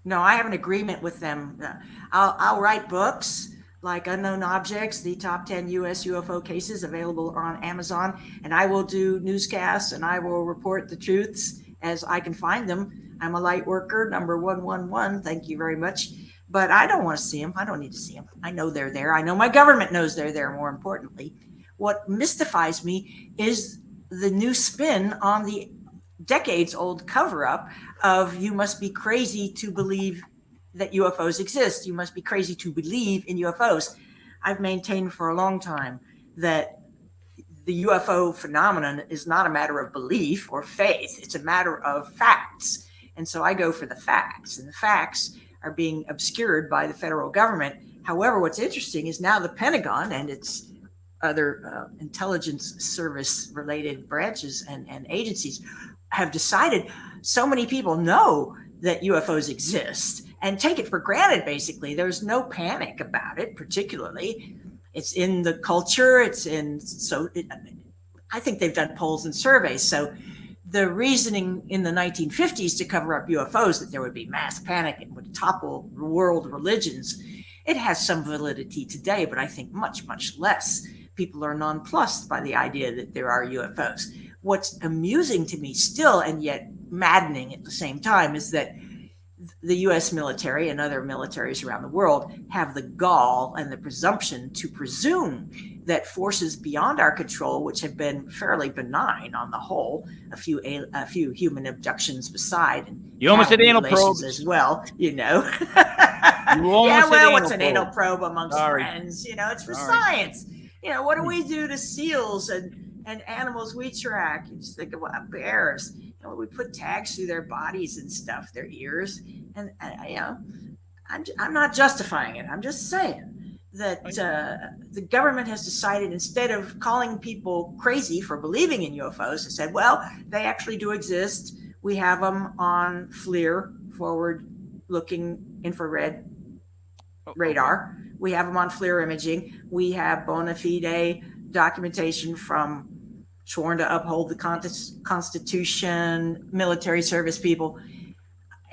No, I have an agreement with them. I'll write books like Unknown Objects, the top 10 U.S. UFO cases available on Amazon, and I will do newscasts and I will report the truths as I can find them. I'm a light worker, number 111. Thank you very much. But I don't want to see them. I don't need to see them. I know they're there. I know my government knows they're there, more importantly. What mystifies me is the new spin on the decades-old cover-up of you must be crazy to believe that UFOs exist. You must be crazy to believe in UFOs. I've maintained for a long time that the UFO phenomenon is not a matter of belief or faith. It's a matter of facts. And so I go for the facts, and the facts are being obscured by the federal government. However, what's interesting is now the Pentagon and its other intelligence service related branches and agencies have decided so many people know that UFOs exist and take it for granted. Basically, there's no panic about it, particularly. It's in the culture. I think they've done polls and surveys. So the reasoning in the 1950s to cover up UFOs that there would be mass panic and would topple world religions, it has some validity today, but I think much, much less. People are nonplussed by the idea that there are UFOs. What's amusing to me still, and yet maddening at the same time, is that the US military and other militaries around the world have the gall and the presumption to presume that forces beyond our control, which have been fairly benign on the whole, a few human abductions beside, and You almost said anal mutilations probes as well, You almost yeah, said well, anal what's an anal probe. probe amongst Sorry. friends? It's for Sorry. science. What do we do to seals and animals we track? You just think about bears. We put tags through their bodies and stuff, their ears, and I'm not justifying it. I'm just saying that the government has decided, instead of calling people crazy for believing in UFOs, they said, well, they actually do exist. We have them on FLIR, forward-looking infrared radar. We have them on FLIR imaging. We have bona fide documentation from sworn to uphold the Constitution, military service people.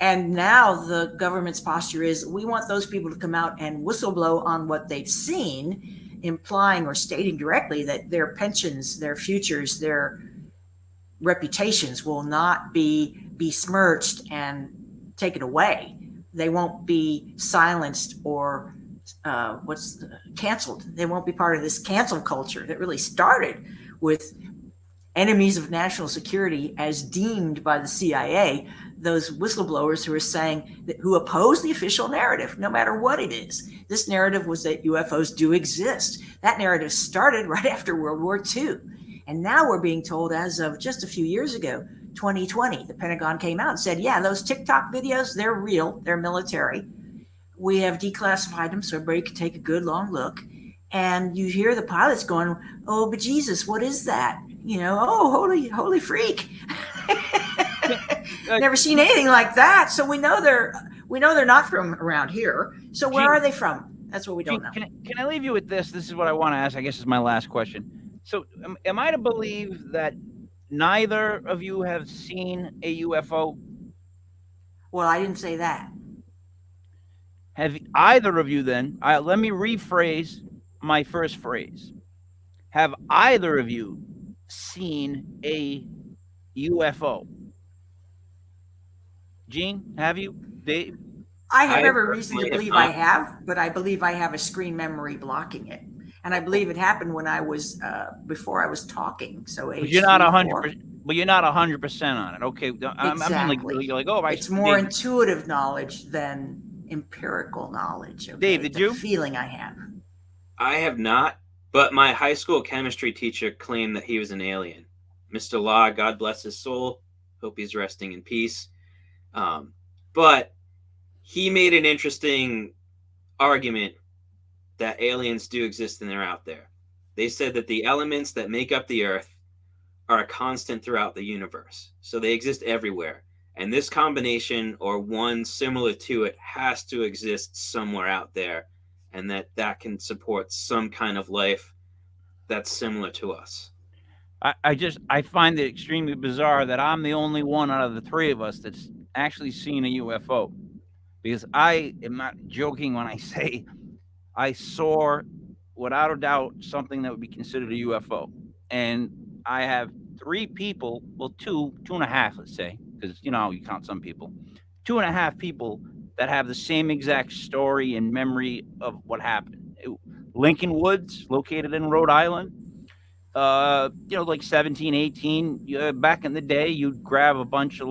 And now the government's posture is, we want those people to come out and whistleblow on what they've seen, implying or stating directly that their pensions, their futures, their reputations will not be besmirched and taken away. They won't be silenced or canceled. They won't be part of this cancel culture that really started with enemies of national security as deemed by the CIA, those whistleblowers who are saying that, who oppose the official narrative, no matter what it is. This narrative was that UFOs do exist. That narrative started right after World War II. And now we're being told, as of just a few years ago, 2020, the Pentagon came out and said, yeah, those TikTok videos, they're real, they're military. We have declassified them so everybody can take a good long look. And you hear the pilots going, oh, but Jesus, what is that? oh, holy freak. Never seen anything like that. So we know they're not from around here. So where are they from? That's what we don't know. Can I leave you with this? This is what I want to ask. I guess is my last question. So am I to believe that neither of you have seen a UFO? Well, I didn't say that. Have either of you then? Let me rephrase my first phrase. Have either of you seen a UFO? Gene, have you? Dave? I have I every reason to personally have believe not. I have, but I believe I have a screen memory blocking it. And I believe it happened when I was before I was talking. So But age you're not 3, 4. 100%. But you're not 100% on it. Okay, Exactly. you're like, oh, It's more intuitive knowledge than empirical knowledge. Okay? Dave, did the you? feeling I have. I have not, but my high school chemistry teacher claimed that he was an alien. Mr. Law, God bless his soul. Hope he's resting in peace. But he made an interesting argument that aliens do exist and they're out there. They said that the elements that make up the Earth are a constant throughout the universe. So they exist everywhere. And this combination or one similar to it has to exist somewhere out there, and that can support some kind of life that's similar to us. I find it extremely bizarre that I'm the only one out of the three of us that's actually seen a UFO. Because I am not joking when I say I saw, without a doubt, something that would be considered a UFO. And I have three people, well, two and a half, let's say, because you count some people, 2.5 people that have the same exact story and memory of what happened. Lincoln Woods, located in Rhode Island. Like 17, 18, back in the day, you'd grab a bunch of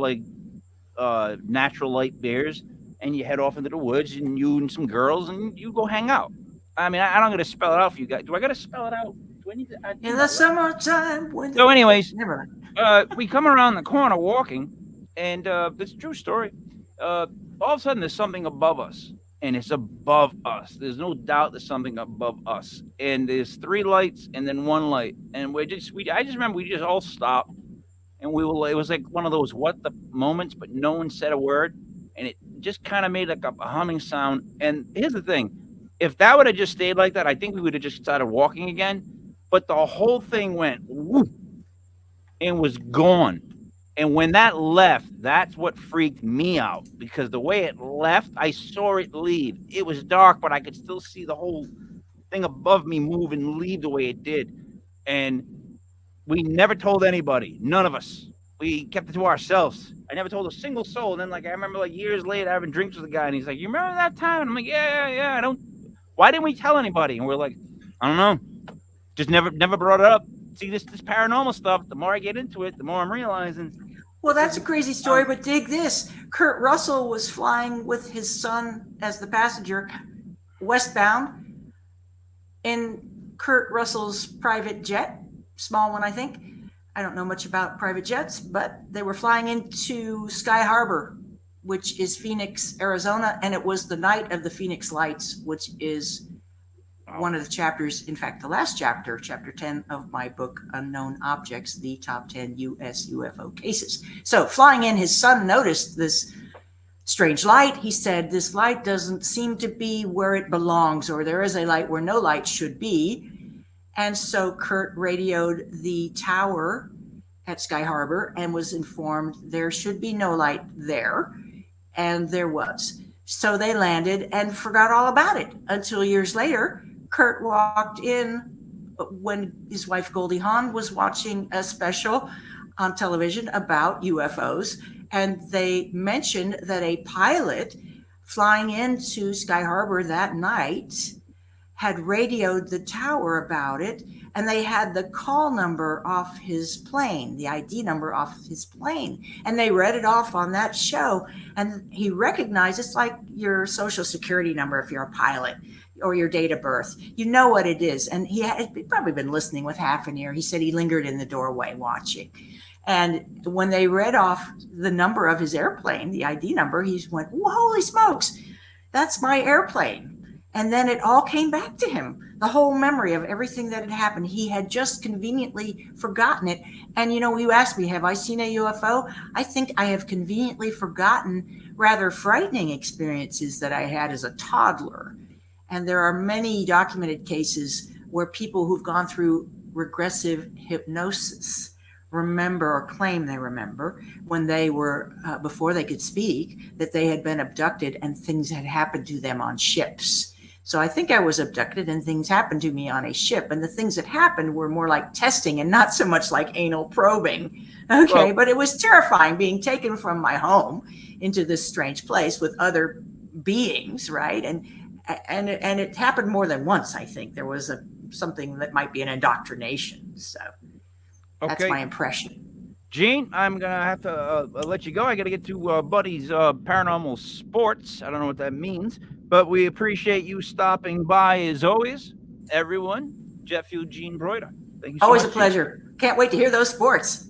natural light beers and you head off into the woods and you and some girls and you go hang out. I mean, I don't got to spell it out for you guys. Do I got to spell it out? Do I need to? In the summertime. So, anyways, Never. we come around the corner walking, and it's a true story. All of a sudden, there's something above us, and it's above us. There's no doubt there's something above us, and there's 3 lights and then 1 light, and I just remember we just all stopped, and it was like one of those what the moments, but no one said a word, and it just kind of made like a humming sound. And here's the thing: if that would have just stayed like that, I think we would have just started walking again. But the whole thing went whoop and was gone. And when that left, that's what freaked me out, because the way it left, I saw it leave. It was dark, but I could still see the whole thing above me move and leave the way it did. And we never told anybody, none of us. We kept it to ourselves. I never told a single soul. And then, I remember, years later, having drinks with a guy, and he's like, "You remember that time?" And I'm like, "Yeah. Why didn't we tell anybody?" And we're like, "I don't know. Just never brought it up." See, this paranormal stuff, the more I get into it, the more I'm realizing. Well, that's a crazy story, but dig this. Kurt Russell was flying with his son as the passenger westbound in Kurt Russell's private jet, small one, I think. I don't know much about private jets, but they were flying into Sky Harbor, which is Phoenix, Arizona, and it was the night of the Phoenix Lights, which is one of the chapters, in fact, the last chapter, chapter 10 of my book, Unknown Objects, the Top 10 U.S. UFO Cases. So flying in, his son noticed this strange light. He said, "This light doesn't seem to be where it belongs, or there is a light where no light should be." And so Kurt radioed the tower at Sky Harbor and was informed there should be no light there. And there was. So they landed and forgot all about it until years later. Kurt walked in when his wife Goldie Hawn was watching a special on television about UFOs, and they mentioned that a pilot flying into Sky Harbor that night had radioed the tower about it, and they had the call number off his plane, the ID number off his plane, and they read it off on that show. And he recognized, it's like your social security number if you're a pilot, or your date of birth. You know what it is. And he had probably been listening with half an ear. He said he lingered in the doorway watching. And when they read off the number of his airplane, the ID number, he went, "Well, holy smokes, that's my airplane." And then it all came back to him. the whole memory of everything that had happened. He had just conveniently forgotten it. And you asked me, have I seen a UFO? I think I have conveniently forgotten rather frightening experiences that I had as a toddler. And there are many documented cases where people who've gone through regressive hypnosis remember or claim they remember when they were, before they could speak, that they had been abducted and things had happened to them on ships. So I think I was abducted and things happened to me on a ship. And the things that happened were more like testing and not so much like anal probing. Okay. Well- but it was terrifying being taken from my home into this strange place with other beings, right? And it happened more than once. I think there was something that might be an indoctrination. So that's Okay. my impression. Gene, I'm gonna have to let you go. I gotta get to Buddy's Paranormal Sports. I don't know what that means, but we appreciate you stopping by as always. Everyone, Jeff Eugene Broider. Thank you so Always much. a pleasure. Can't wait to hear those sports.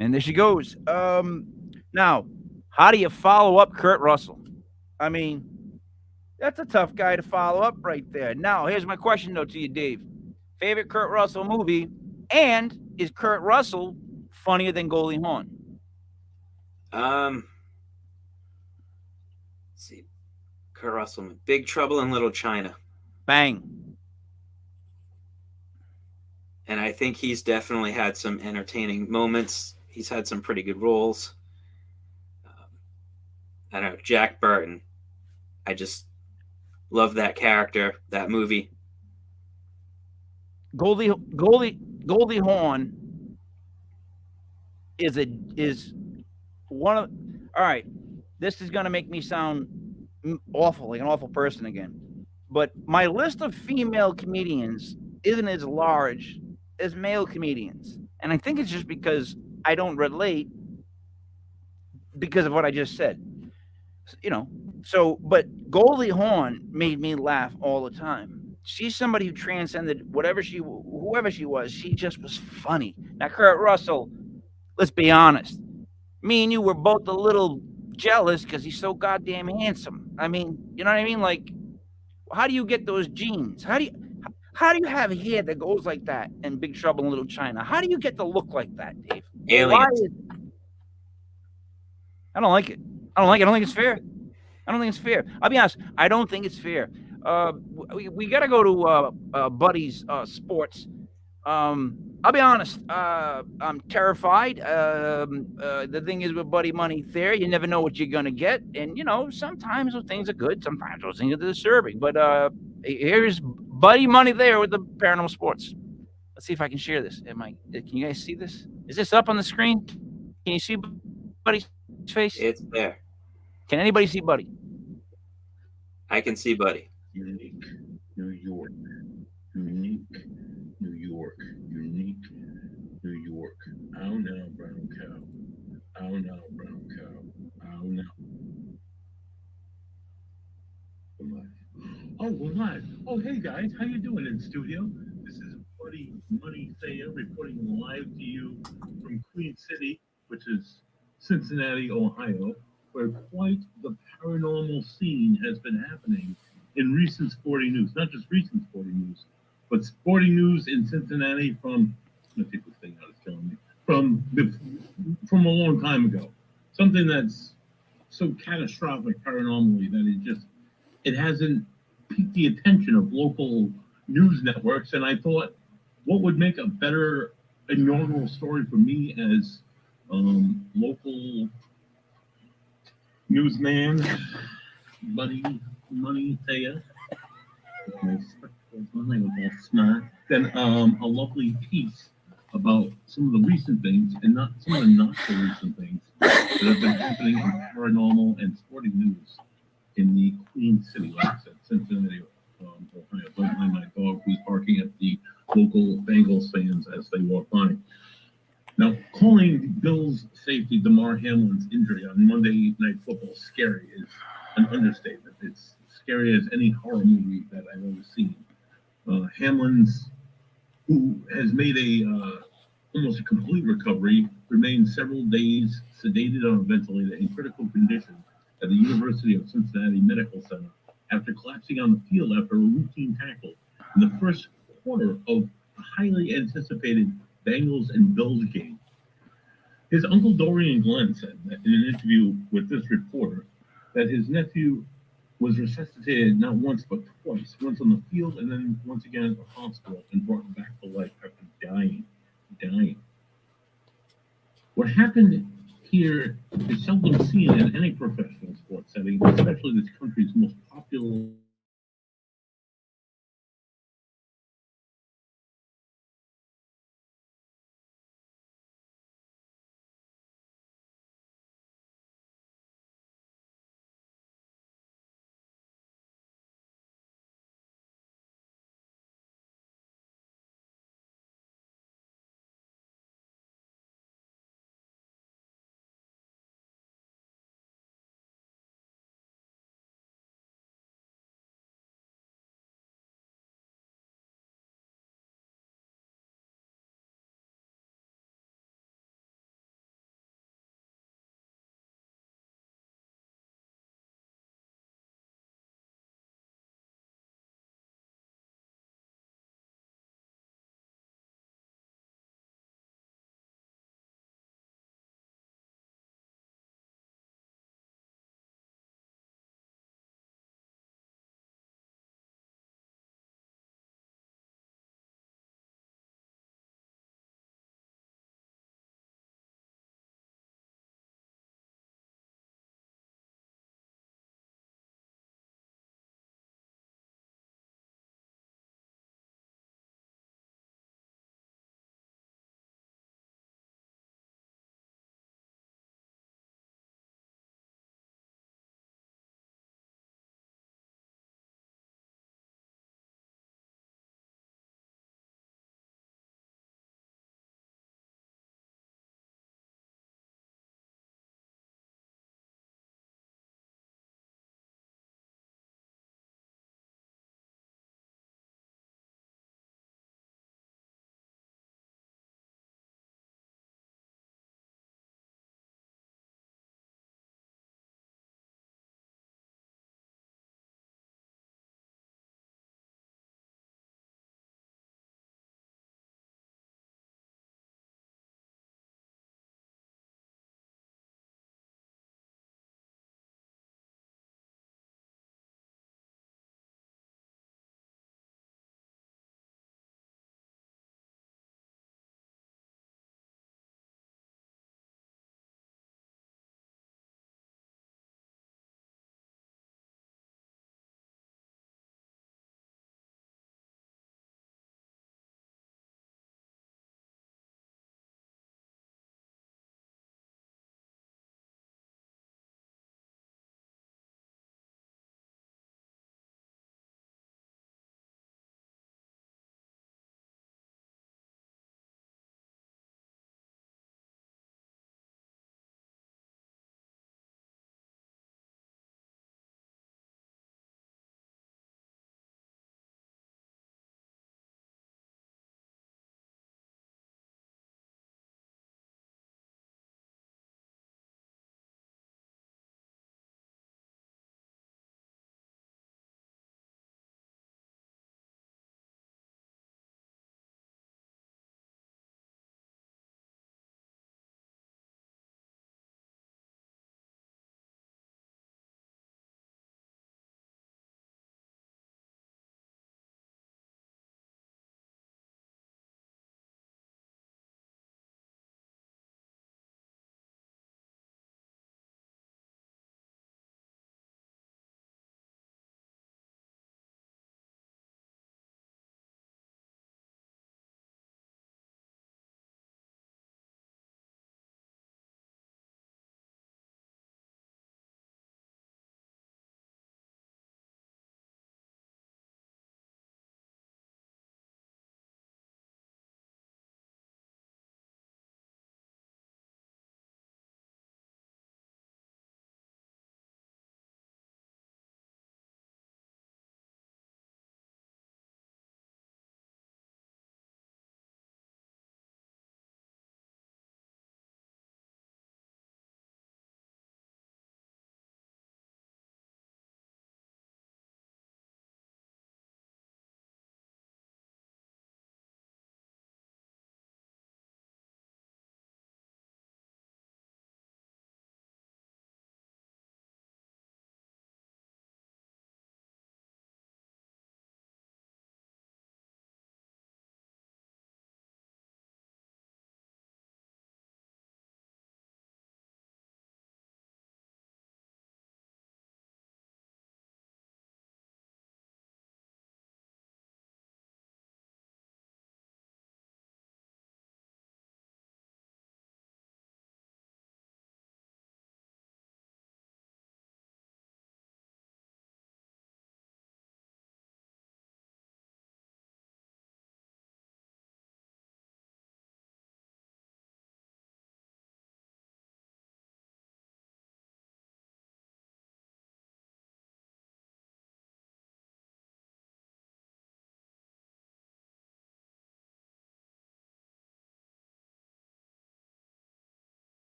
And there she goes. Now, how do you follow up Kurt Russell? I mean, that's a tough guy to follow up right there. Now, here's my question though to you, Dave. Favorite Kurt Russell movie, and is Kurt Russell funnier than Goldie Hawn? Let's see, Kurt Russell, Big Trouble in Little China, Bang. and I think he's definitely had some entertaining moments. He's had some pretty good roles. I don't know, Jack Burton. I just love that character, that movie. Goldie Hawn is one of. All right, this is gonna make me sound awful, like an awful person again. But my list of female comedians isn't as large as male comedians, and I think it's just because I don't relate because of what I just said. So, but Goldie Hawn made me laugh all the time. She's somebody who transcended whoever she was. She just was funny. Now, Kurt Russell, let's be honest. Me and you were both a little jealous because he's so goddamn handsome. I mean, you know what I mean? Like, how do you get those genes? How do you have hair that goes like that in Big Trouble in Little China? How do you get the look like that, Dave? Aliens. I don't like it. I don't think it's fair. I'll be honest. I don't think it's fair. We got to go to Buddy's Sports. I'll be honest. I'm terrified. The thing is with Buddy Money there, you never know what you're gonna get, and sometimes those things are good, sometimes those things are disturbing. But here's Buddy Money there with the Paranormal Sports. Let's see if I can share this. Can you guys see this? Is this up on the screen? Can you see Buddy's face? It's there. Can anybody see Buddy? I can see Buddy. Unique New York. Unique New York. Unique New York. Ow now, brown cow. Ow now, brown cow. Ow now. Oh, we're live. Oh, hey guys, how you doing in studio? This is Buddy Money Thayer reporting live to you from Queen City, which is Cincinnati, Ohio, where quite the paranormal scene has been happening in recent sporting news. Not just recent sporting news, but sporting news in Cincinnati from, I'm gonna take this thing out, it's killing me, from a long time ago. Something that's so catastrophic paranormally that it hasn't piqued the attention of local news networks. And I thought, what would make a better inaugural story for me as local newsman, Buddy Money Thayer, then a lovely piece about some of the recent things and not some of the not so recent things that have been happening in paranormal and sporting news in the Queen City, like I said, Cincinnati, Ohio. Don't mind my dog who's barking at the local Bengals fans as they walk by. Now, calling Bills safety Damar Hamlin's injury on Monday Night Football scary is an understatement. It's scary as any horror movie that I've ever seen. Hamlin's, who has made almost a complete recovery, remained several days sedated on a ventilator in critical condition at the University of Cincinnati Medical Center after collapsing on the field after a routine tackle in the first quarter of a highly anticipated Bengals and Bills game. His uncle Dorian Glenn said that in an interview with this reporter that his nephew was resuscitated not once but twice, once on the field and then once again at the hospital and brought back to life after dying. What happened here is seldom seen in any professional sports setting, especially this country's most popular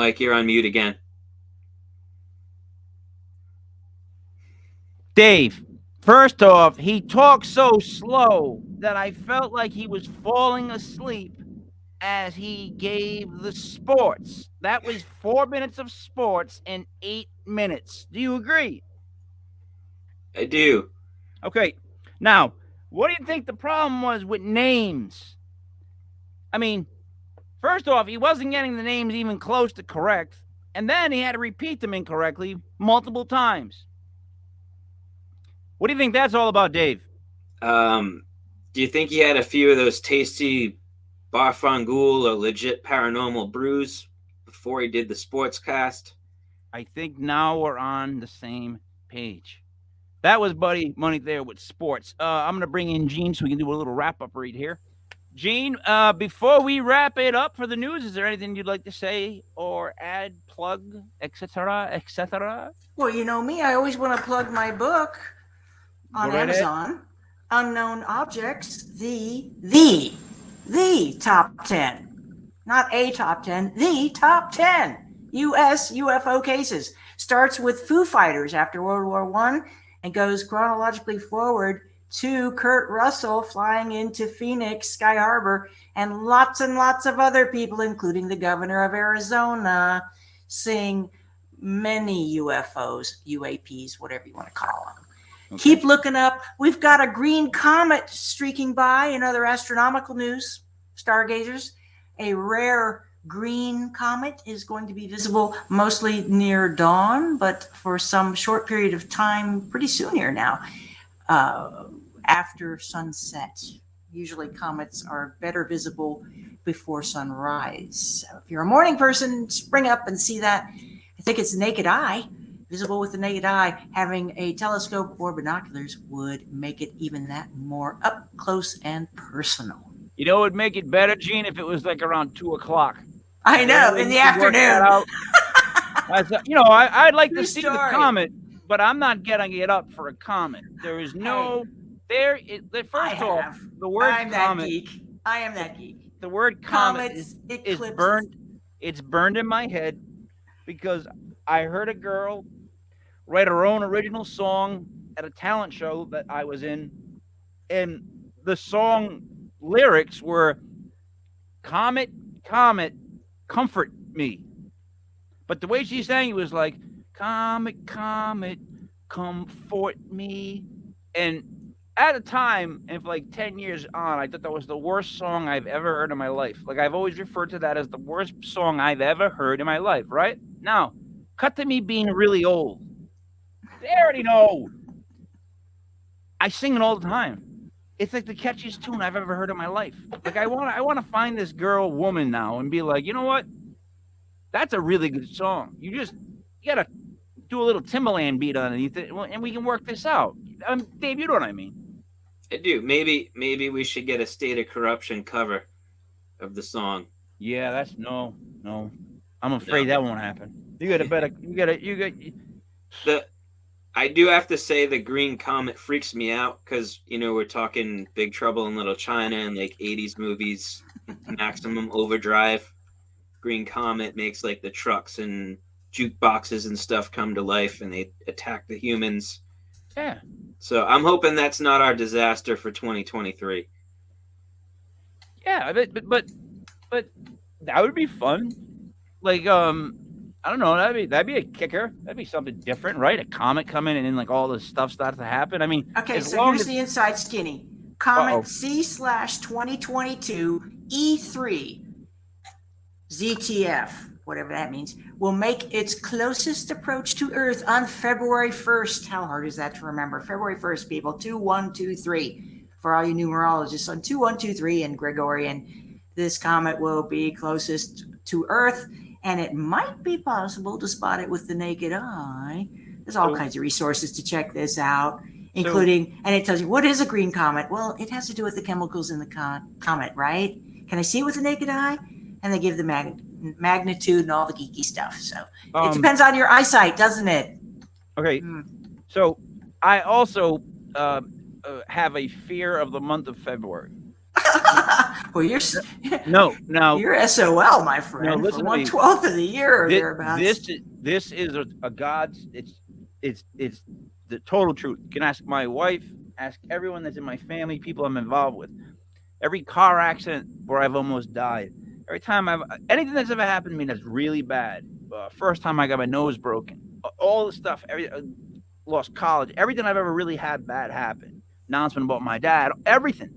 Mike, you're on mute again. Dave, first off, he talked so slow that I felt like he was falling asleep as he gave the sports. That was 4 minutes of sports in 8 minutes. Do you agree? I do. Okay. Now, what do you think the problem was with names? I mean, first off, he wasn't getting the names even close to correct, and then he had to repeat them incorrectly multiple times. What do you think that's all about, Dave? Do you think he had a few of those tasty Barfangoul or legit paranormal brews before he did the sports cast? I think now we're on the same page. That was Buddy Money there with sports. I'm going to bring in Gene so we can do a little wrap-up read here. Gene, before we wrap it up for the news, is there anything you'd like to say or add, plug, etc., etc.? Well, you know me, I always want to plug my book on Amazon, Unknown Objects, the top 10. Not a top 10, the top 10 U.S. UFO cases. Starts with Foo Fighters after World War I and goes chronologically forward to Kurt Russell flying into Phoenix, Sky Harbor, and lots of other people, including the governor of Arizona, seeing many UFOs, UAPs, whatever you want to call them. Okay. Keep looking up. We've got a green comet streaking by in other astronomical news, stargazers. A rare green comet is going to be visible mostly near dawn, but for some short period of time, pretty soon here now, after sunset. Usually comets are better visible before sunrise. So if you're a morning person, spring up and see that. I think it's naked eye, visible with the naked eye. Having a telescope or binoculars would make it even that more up close and personal. You know, it would make it better, Gene, if it was like around 2 o'clock. I know, in the afternoon. I'd like to see the comet, but I'm not getting it up for a comet. There is no... First off, the word comet... I am that geek. The word comet is burned. It's burned in my head because I heard a girl write her own original song at a talent show that I was in, and the song lyrics were "Comet, comet, comfort me," but the way she sang it was like "Comet, comet, comfort me," and at the time, and for like 10 years on, I thought that was the worst song I've ever heard in my life. Like, I've always referred to that as the worst song I've ever heard in my life, right? Now, cut to me being really old. They already know. I sing it all the time. It's like the catchiest tune I've ever heard in my life. Like, I want to find this woman now and be like, you know what? That's a really good song. You got to do a little Timbaland beat underneath it, and we can work this out. Dave, you know what I mean? I do. Maybe we should get a State of Corruption cover of the song. Yeah, that's no. I'm afraid that won't happen. I do have to say the Green Comet freaks me out because, we're talking Big Trouble in Little China and like 80s movies, Maximum Overdrive. Green Comet makes like the trucks and jukeboxes and stuff come to life and they attack the humans. Yeah. So I'm hoping that's not our disaster for 2023. Yeah, but that would be fun. Like, I don't know, that'd be a kicker. That'd be something different, right? A comet coming and then like all this stuff starts to happen. I mean, okay, so here's the inside skinny. Comet C/2022 E3 ZTF, whatever that means, will make its closest approach to Earth on February 1st. How hard is that to remember? February 1st, people. 2123. For all you numerologists on 2123 and Gregorian, this comet will be closest to Earth, and it might be possible to spot it with the naked eye. There's all kinds of resources to check this out, including, and it tells you, what is a green comet? Well, it has to do with the chemicals in the comet, right? Can I see it with the naked eye? And they give the magnitude and all the geeky stuff. So it depends on your eyesight, doesn't it? Okay. So I also have a fear of the month of February. Well, you're Now SOL, my friend. listen for to me. 1/12 of the year or Thi- thereabouts. this is a God's. It's the total truth. You can ask my wife, ask everyone that's in my family, people I'm involved with. Every car accident where I've almost died. Every time anything that's ever happened to me that's really bad. First time I got my nose broken. All the stuff. Lost college. Everything I've ever really had bad happen. Announcement about my dad. Everything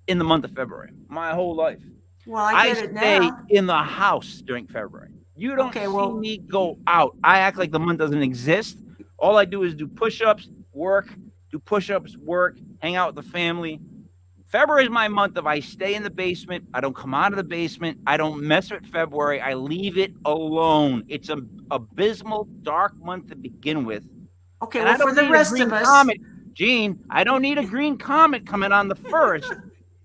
in the month of February. My whole life. Well, I get it stay now. in the house during February. You don't Okay, see well- me go out. I act like the month doesn't exist. All I do is do push-ups, work, hang out with the family. February is my month of I stay in the basement. I don't come out of the basement. I don't mess with February. I leave it alone. It's an abysmal, dark month to begin with. Okay, And well, I don't for the need a rest green of us, comet, Gene. I don't need a green comet coming on the 1st.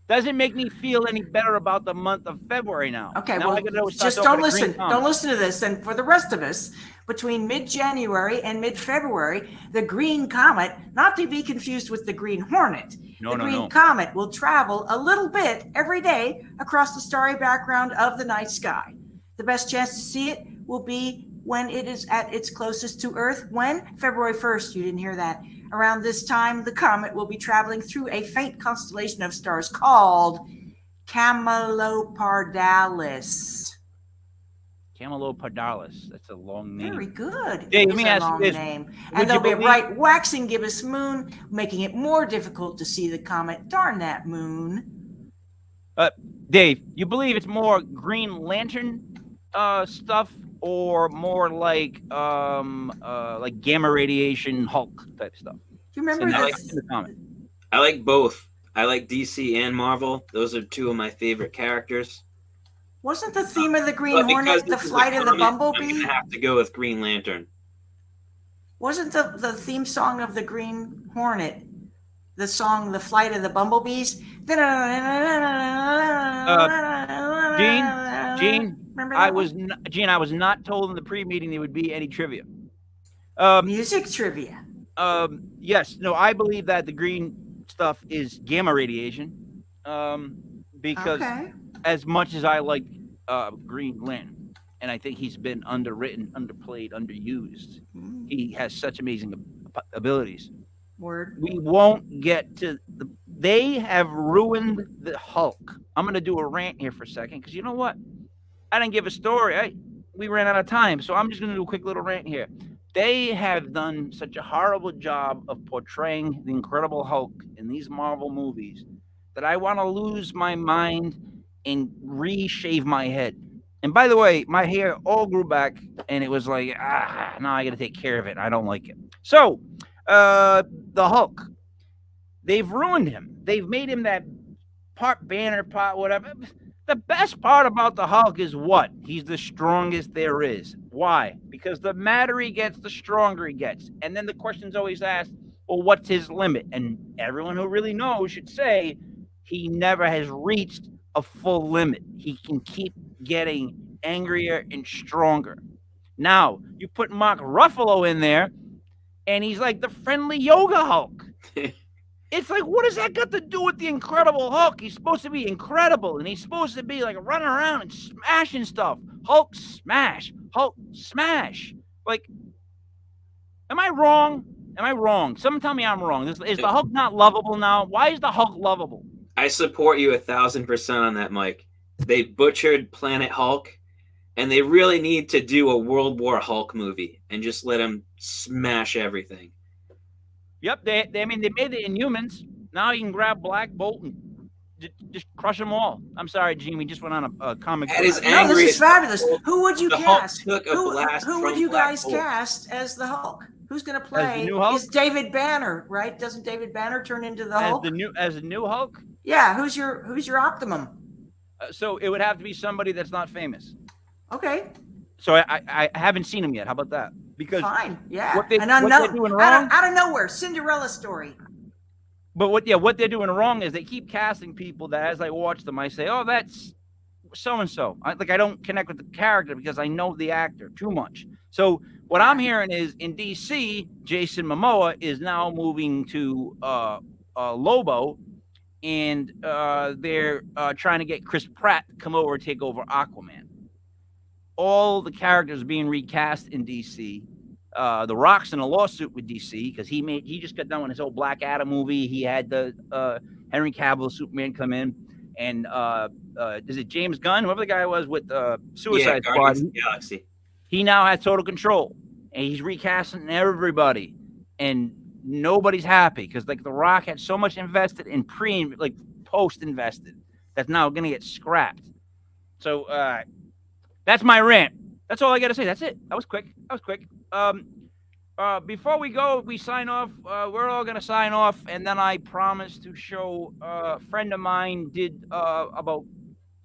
Doesn't make me feel any better about the month of February now. okay, now well, I gotta start just talking don't to Green listen. Comet. Don't listen to this. And for the rest of us, between mid-January and mid-February, the green comet, not to be confused with the green hornet, the green comet will travel a little bit every day across the starry background of the night sky. The best chance to see it will be when it is at its closest to Earth. When? February 1st. You didn't hear that. Around this time, the comet will be traveling through a faint constellation of stars called Camelopardalis. Camelopardalis. That's a long name. Very good. Hey, It let is me a ask you long this. name. Would And you there'll be a believe- bright waxing gibbous moon, making it more difficult to see the comet. Darn that moon. Dave, you believe it's more Green Lantern stuff or more like gamma radiation Hulk type stuff? Do you remember And I Like this? in the comment. I like both. I like DC and Marvel. Those are two of my favorite characters. Wasn't the theme of the Green But because Hornet the this is a flight of the comet, I'm bumblebee? gonna have to go with Green Lantern. Wasn't the theme song of the Green Hornet the song "The Flight of the Bumblebees"? Gene, Remember that I one? was not told in the pre-meeting there would be any trivia. Music trivia. Yes, no, I believe that the green stuff is gamma radiation. Because Okay. as much as I like Green Lantern, and I think he's been underwritten, underplayed, underused, he has such amazing abilities. Word. We won't get to they have ruined the Hulk. I'm going to do a rant here for a second because you know what? I didn't give a story. We ran out of time, so I'm just going to do a quick little rant here. They have done such a horrible job of portraying the Incredible Hulk in these Marvel movies that I want to lose my mind and reshave my head. And by the way, my hair all grew back, and it was like, now I got to take care of it. I don't like it. So, the Hulk, they've ruined him. They've made him that part Banner, part whatever. The best part about the Hulk is what? He's the strongest there is. Why? Because the madder he gets, the stronger he gets. And then the question's always asked, well, what's his limit? And everyone who really knows should say he never has reached a full limit. He can keep getting angrier and stronger. Now, you put Mark Ruffalo in there, and he's like the friendly yoga Hulk. It's like, what does that got to do with the Incredible Hulk? He's supposed to be incredible, and he's supposed to be like running around and smashing stuff. Hulk smash. Hulk smash. Like, am I wrong? Am I wrong? Someone tell me I'm wrong. Is the Hulk not lovable now? Why is the Hulk lovable? I support you 1,000% on that, Mike. They butchered Planet Hulk, and they really need to do a World War Hulk movie and just let him smash everything. Yep, they made the Inhumans. Now you can grab Black Bolt and just crush them all. I'm sorry, Gene. We just went on a comic. That is No, angry this is as fabulous. Hulk. Who would you The Hulk cast? took a blast Who would from you Black guys Bolt. cast as the Hulk? Who's going to the play? new Hulk? Is David Banner, right? Doesn't David Banner turn into the Hulk? As the new Hulk. Yeah. Who's your Optimum? So it would have to be somebody that's not famous. Okay. So I haven't seen him yet. How about that? Because Fine. Yeah. what they're unknown doing wrong. out of nowhere, Cinderella story. But what they're doing wrong is they keep casting people that as I watch them, I say, oh, that's so and so. I don't connect with the character because I know the actor too much. So what I'm hearing is in DC, Jason Momoa is now moving to Lobo, and they're trying to get Chris Pratt to come over and take over Aquaman. All the characters being recast in DC. The Rock's in a lawsuit with DC because he just got done with his old Black Adam movie. He had the Henry Cavill Superman come in, and is it James Gunn, whoever the guy was with Suicide Squad? Guardians of the Galaxy. He now has total control, and he's recasting everybody, and nobody's happy because like The Rock had so much invested in post invested that's now going to get scrapped. So that's my rant. That's all I got to say. That's it. That was quick. Before we go, we sign off. We're all going to sign off, and then I promise to show a friend of mine did about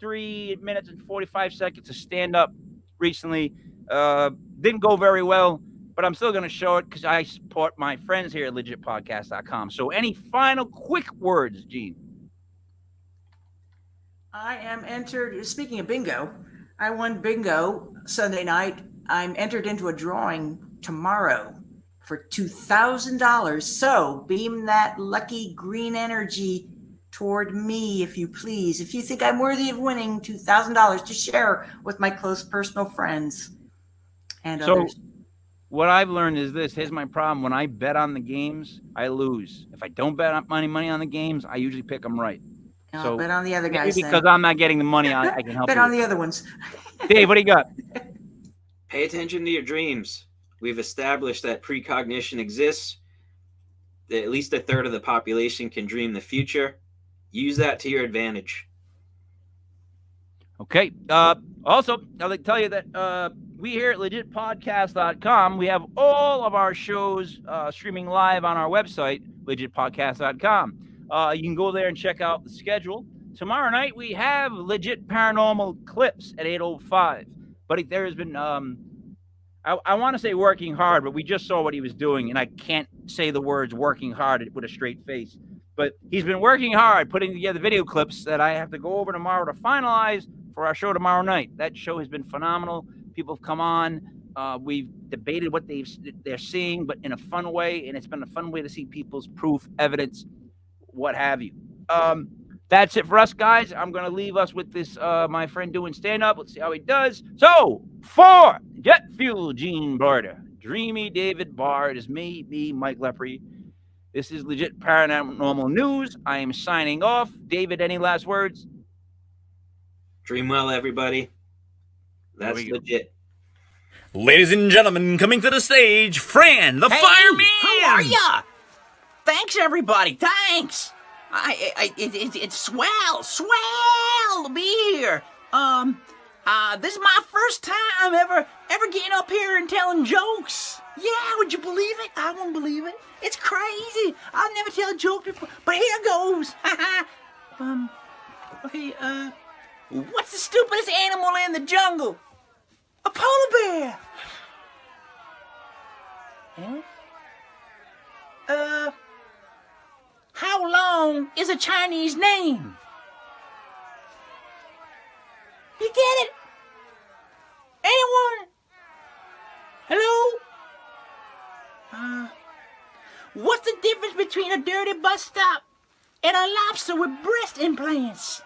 3 minutes and 45 seconds of stand up recently. Didn't go very well, but I'm still going to show it because I support my friends here at legitpodcast.com. So any final quick words, Gene? I am entered, speaking of bingo, I won bingo Sunday night. I'm entered into a drawing tomorrow for $2,000. So beam that lucky green energy toward me, if you please. If you think I'm worthy of winning $2,000 to share with my close personal friends and others. What I've learned is this. Here's my problem. When I bet on the games, I lose. If I don't bet money on the games, I usually pick them right. So bet on the other guys. Because I'm not getting the money, I can help. Bet on the other ones. Dave, what do you got? Pay attention to your dreams. We've established that precognition exists. That at least a third of the population can dream the future. Use that to your advantage. Okay. Also, I'd like to tell you that we here at legitpodcast.com, we have all of our shows streaming live on our website, legitpodcast.com. You can go there and check out the schedule. Tomorrow night, we have Legit Paranormal Clips at 8:05. But there has been, I want to say working hard, but we just saw what he was doing, and I can't say the words working hard with a straight face. But he's been working hard, putting together video clips that I have to go over tomorrow to finalize for our show tomorrow night. That show has been phenomenal. People have come on. We've debated what they're seeing, but in a fun way, and it's been a fun way to see people's proof, evidence, what have you. That's it for us, guys. I'm going to leave us with this, my friend doing stand-up. Let's see how he does. So, for Jet Fuel, Gene Barter, Dreamy David Barr, it is me, Mike Lepre. This is Legit Paranormal News. I am signing off. David, any last words? Dream well, everybody. That's legit. Ladies and gentlemen, coming to the stage, Fran, the fireman! How are ya? Thanks, everybody. Thanks. It's swell to be here. This is my first time ever getting up here and telling jokes. Yeah, would you believe it? I won't believe it. It's crazy. I've never told a joke before, but here goes. Okay, what's the stupidest animal in the jungle? A polar bear. Yeah? How long is a Chinese name? You get it? Anyone? Hello? What's the difference between a dirty bus stop and a lobster with breast implants?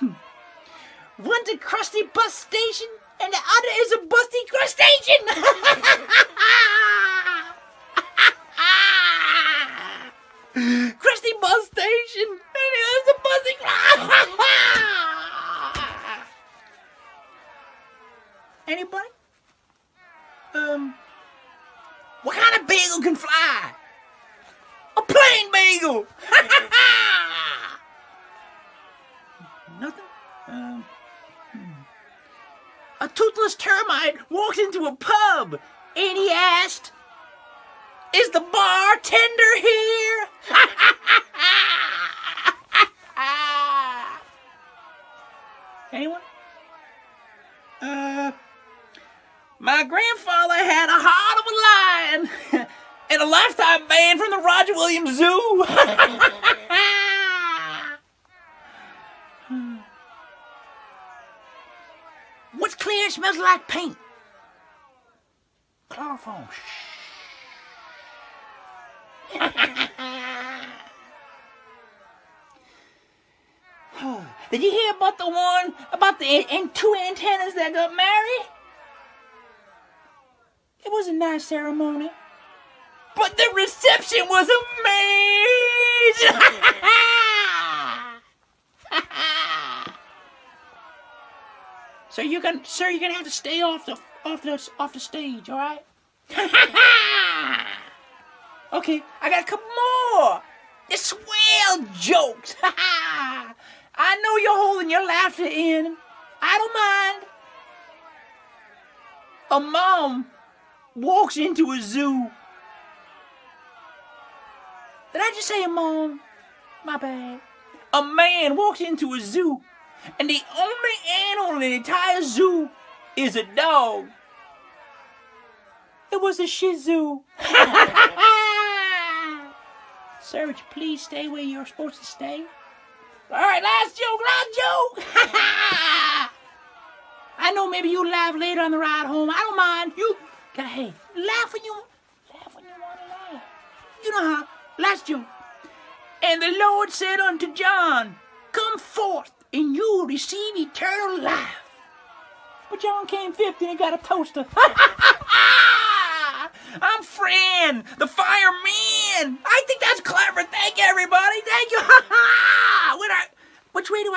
One's a crusty bus station and the other is a busty crustacean. Crusty bus station and the other's a busty. Anybody? What kind of bagel can fly? A plain bagel. Nothing? A toothless termite walks into a pub and he asked, "Is the bartender here?" Anyone? My grandfather had a heart of a lion and a lifetime ban from the Roger Williams Zoo. What's clear and smells like paint? Chloroform. Did you hear about the one, about the two antennas that got married? It was a nice ceremony. But the reception was amazing! Sir, you're gonna have to stay off the stage, all right? Okay, I got a couple more. They're swell jokes. I know you're holding your laughter in. I don't mind. A mom walks into a zoo. Did I just say a mom? My bad. A man walks into a zoo, and the only animal in the entire zoo is a dog. It was a Shih Tzu. Sir, would you please stay where you're supposed to stay? All right, last joke. I know maybe you'll laugh later on the ride home. I don't mind. Hey, laugh when you want to laugh. You know how. Last joke. And the Lord said unto John, come forth, and you will receive eternal life. But John came 50 and got a toaster. I'm Fran, the fireman. I think that's clever. Thank you, everybody. Thank you. Which way do I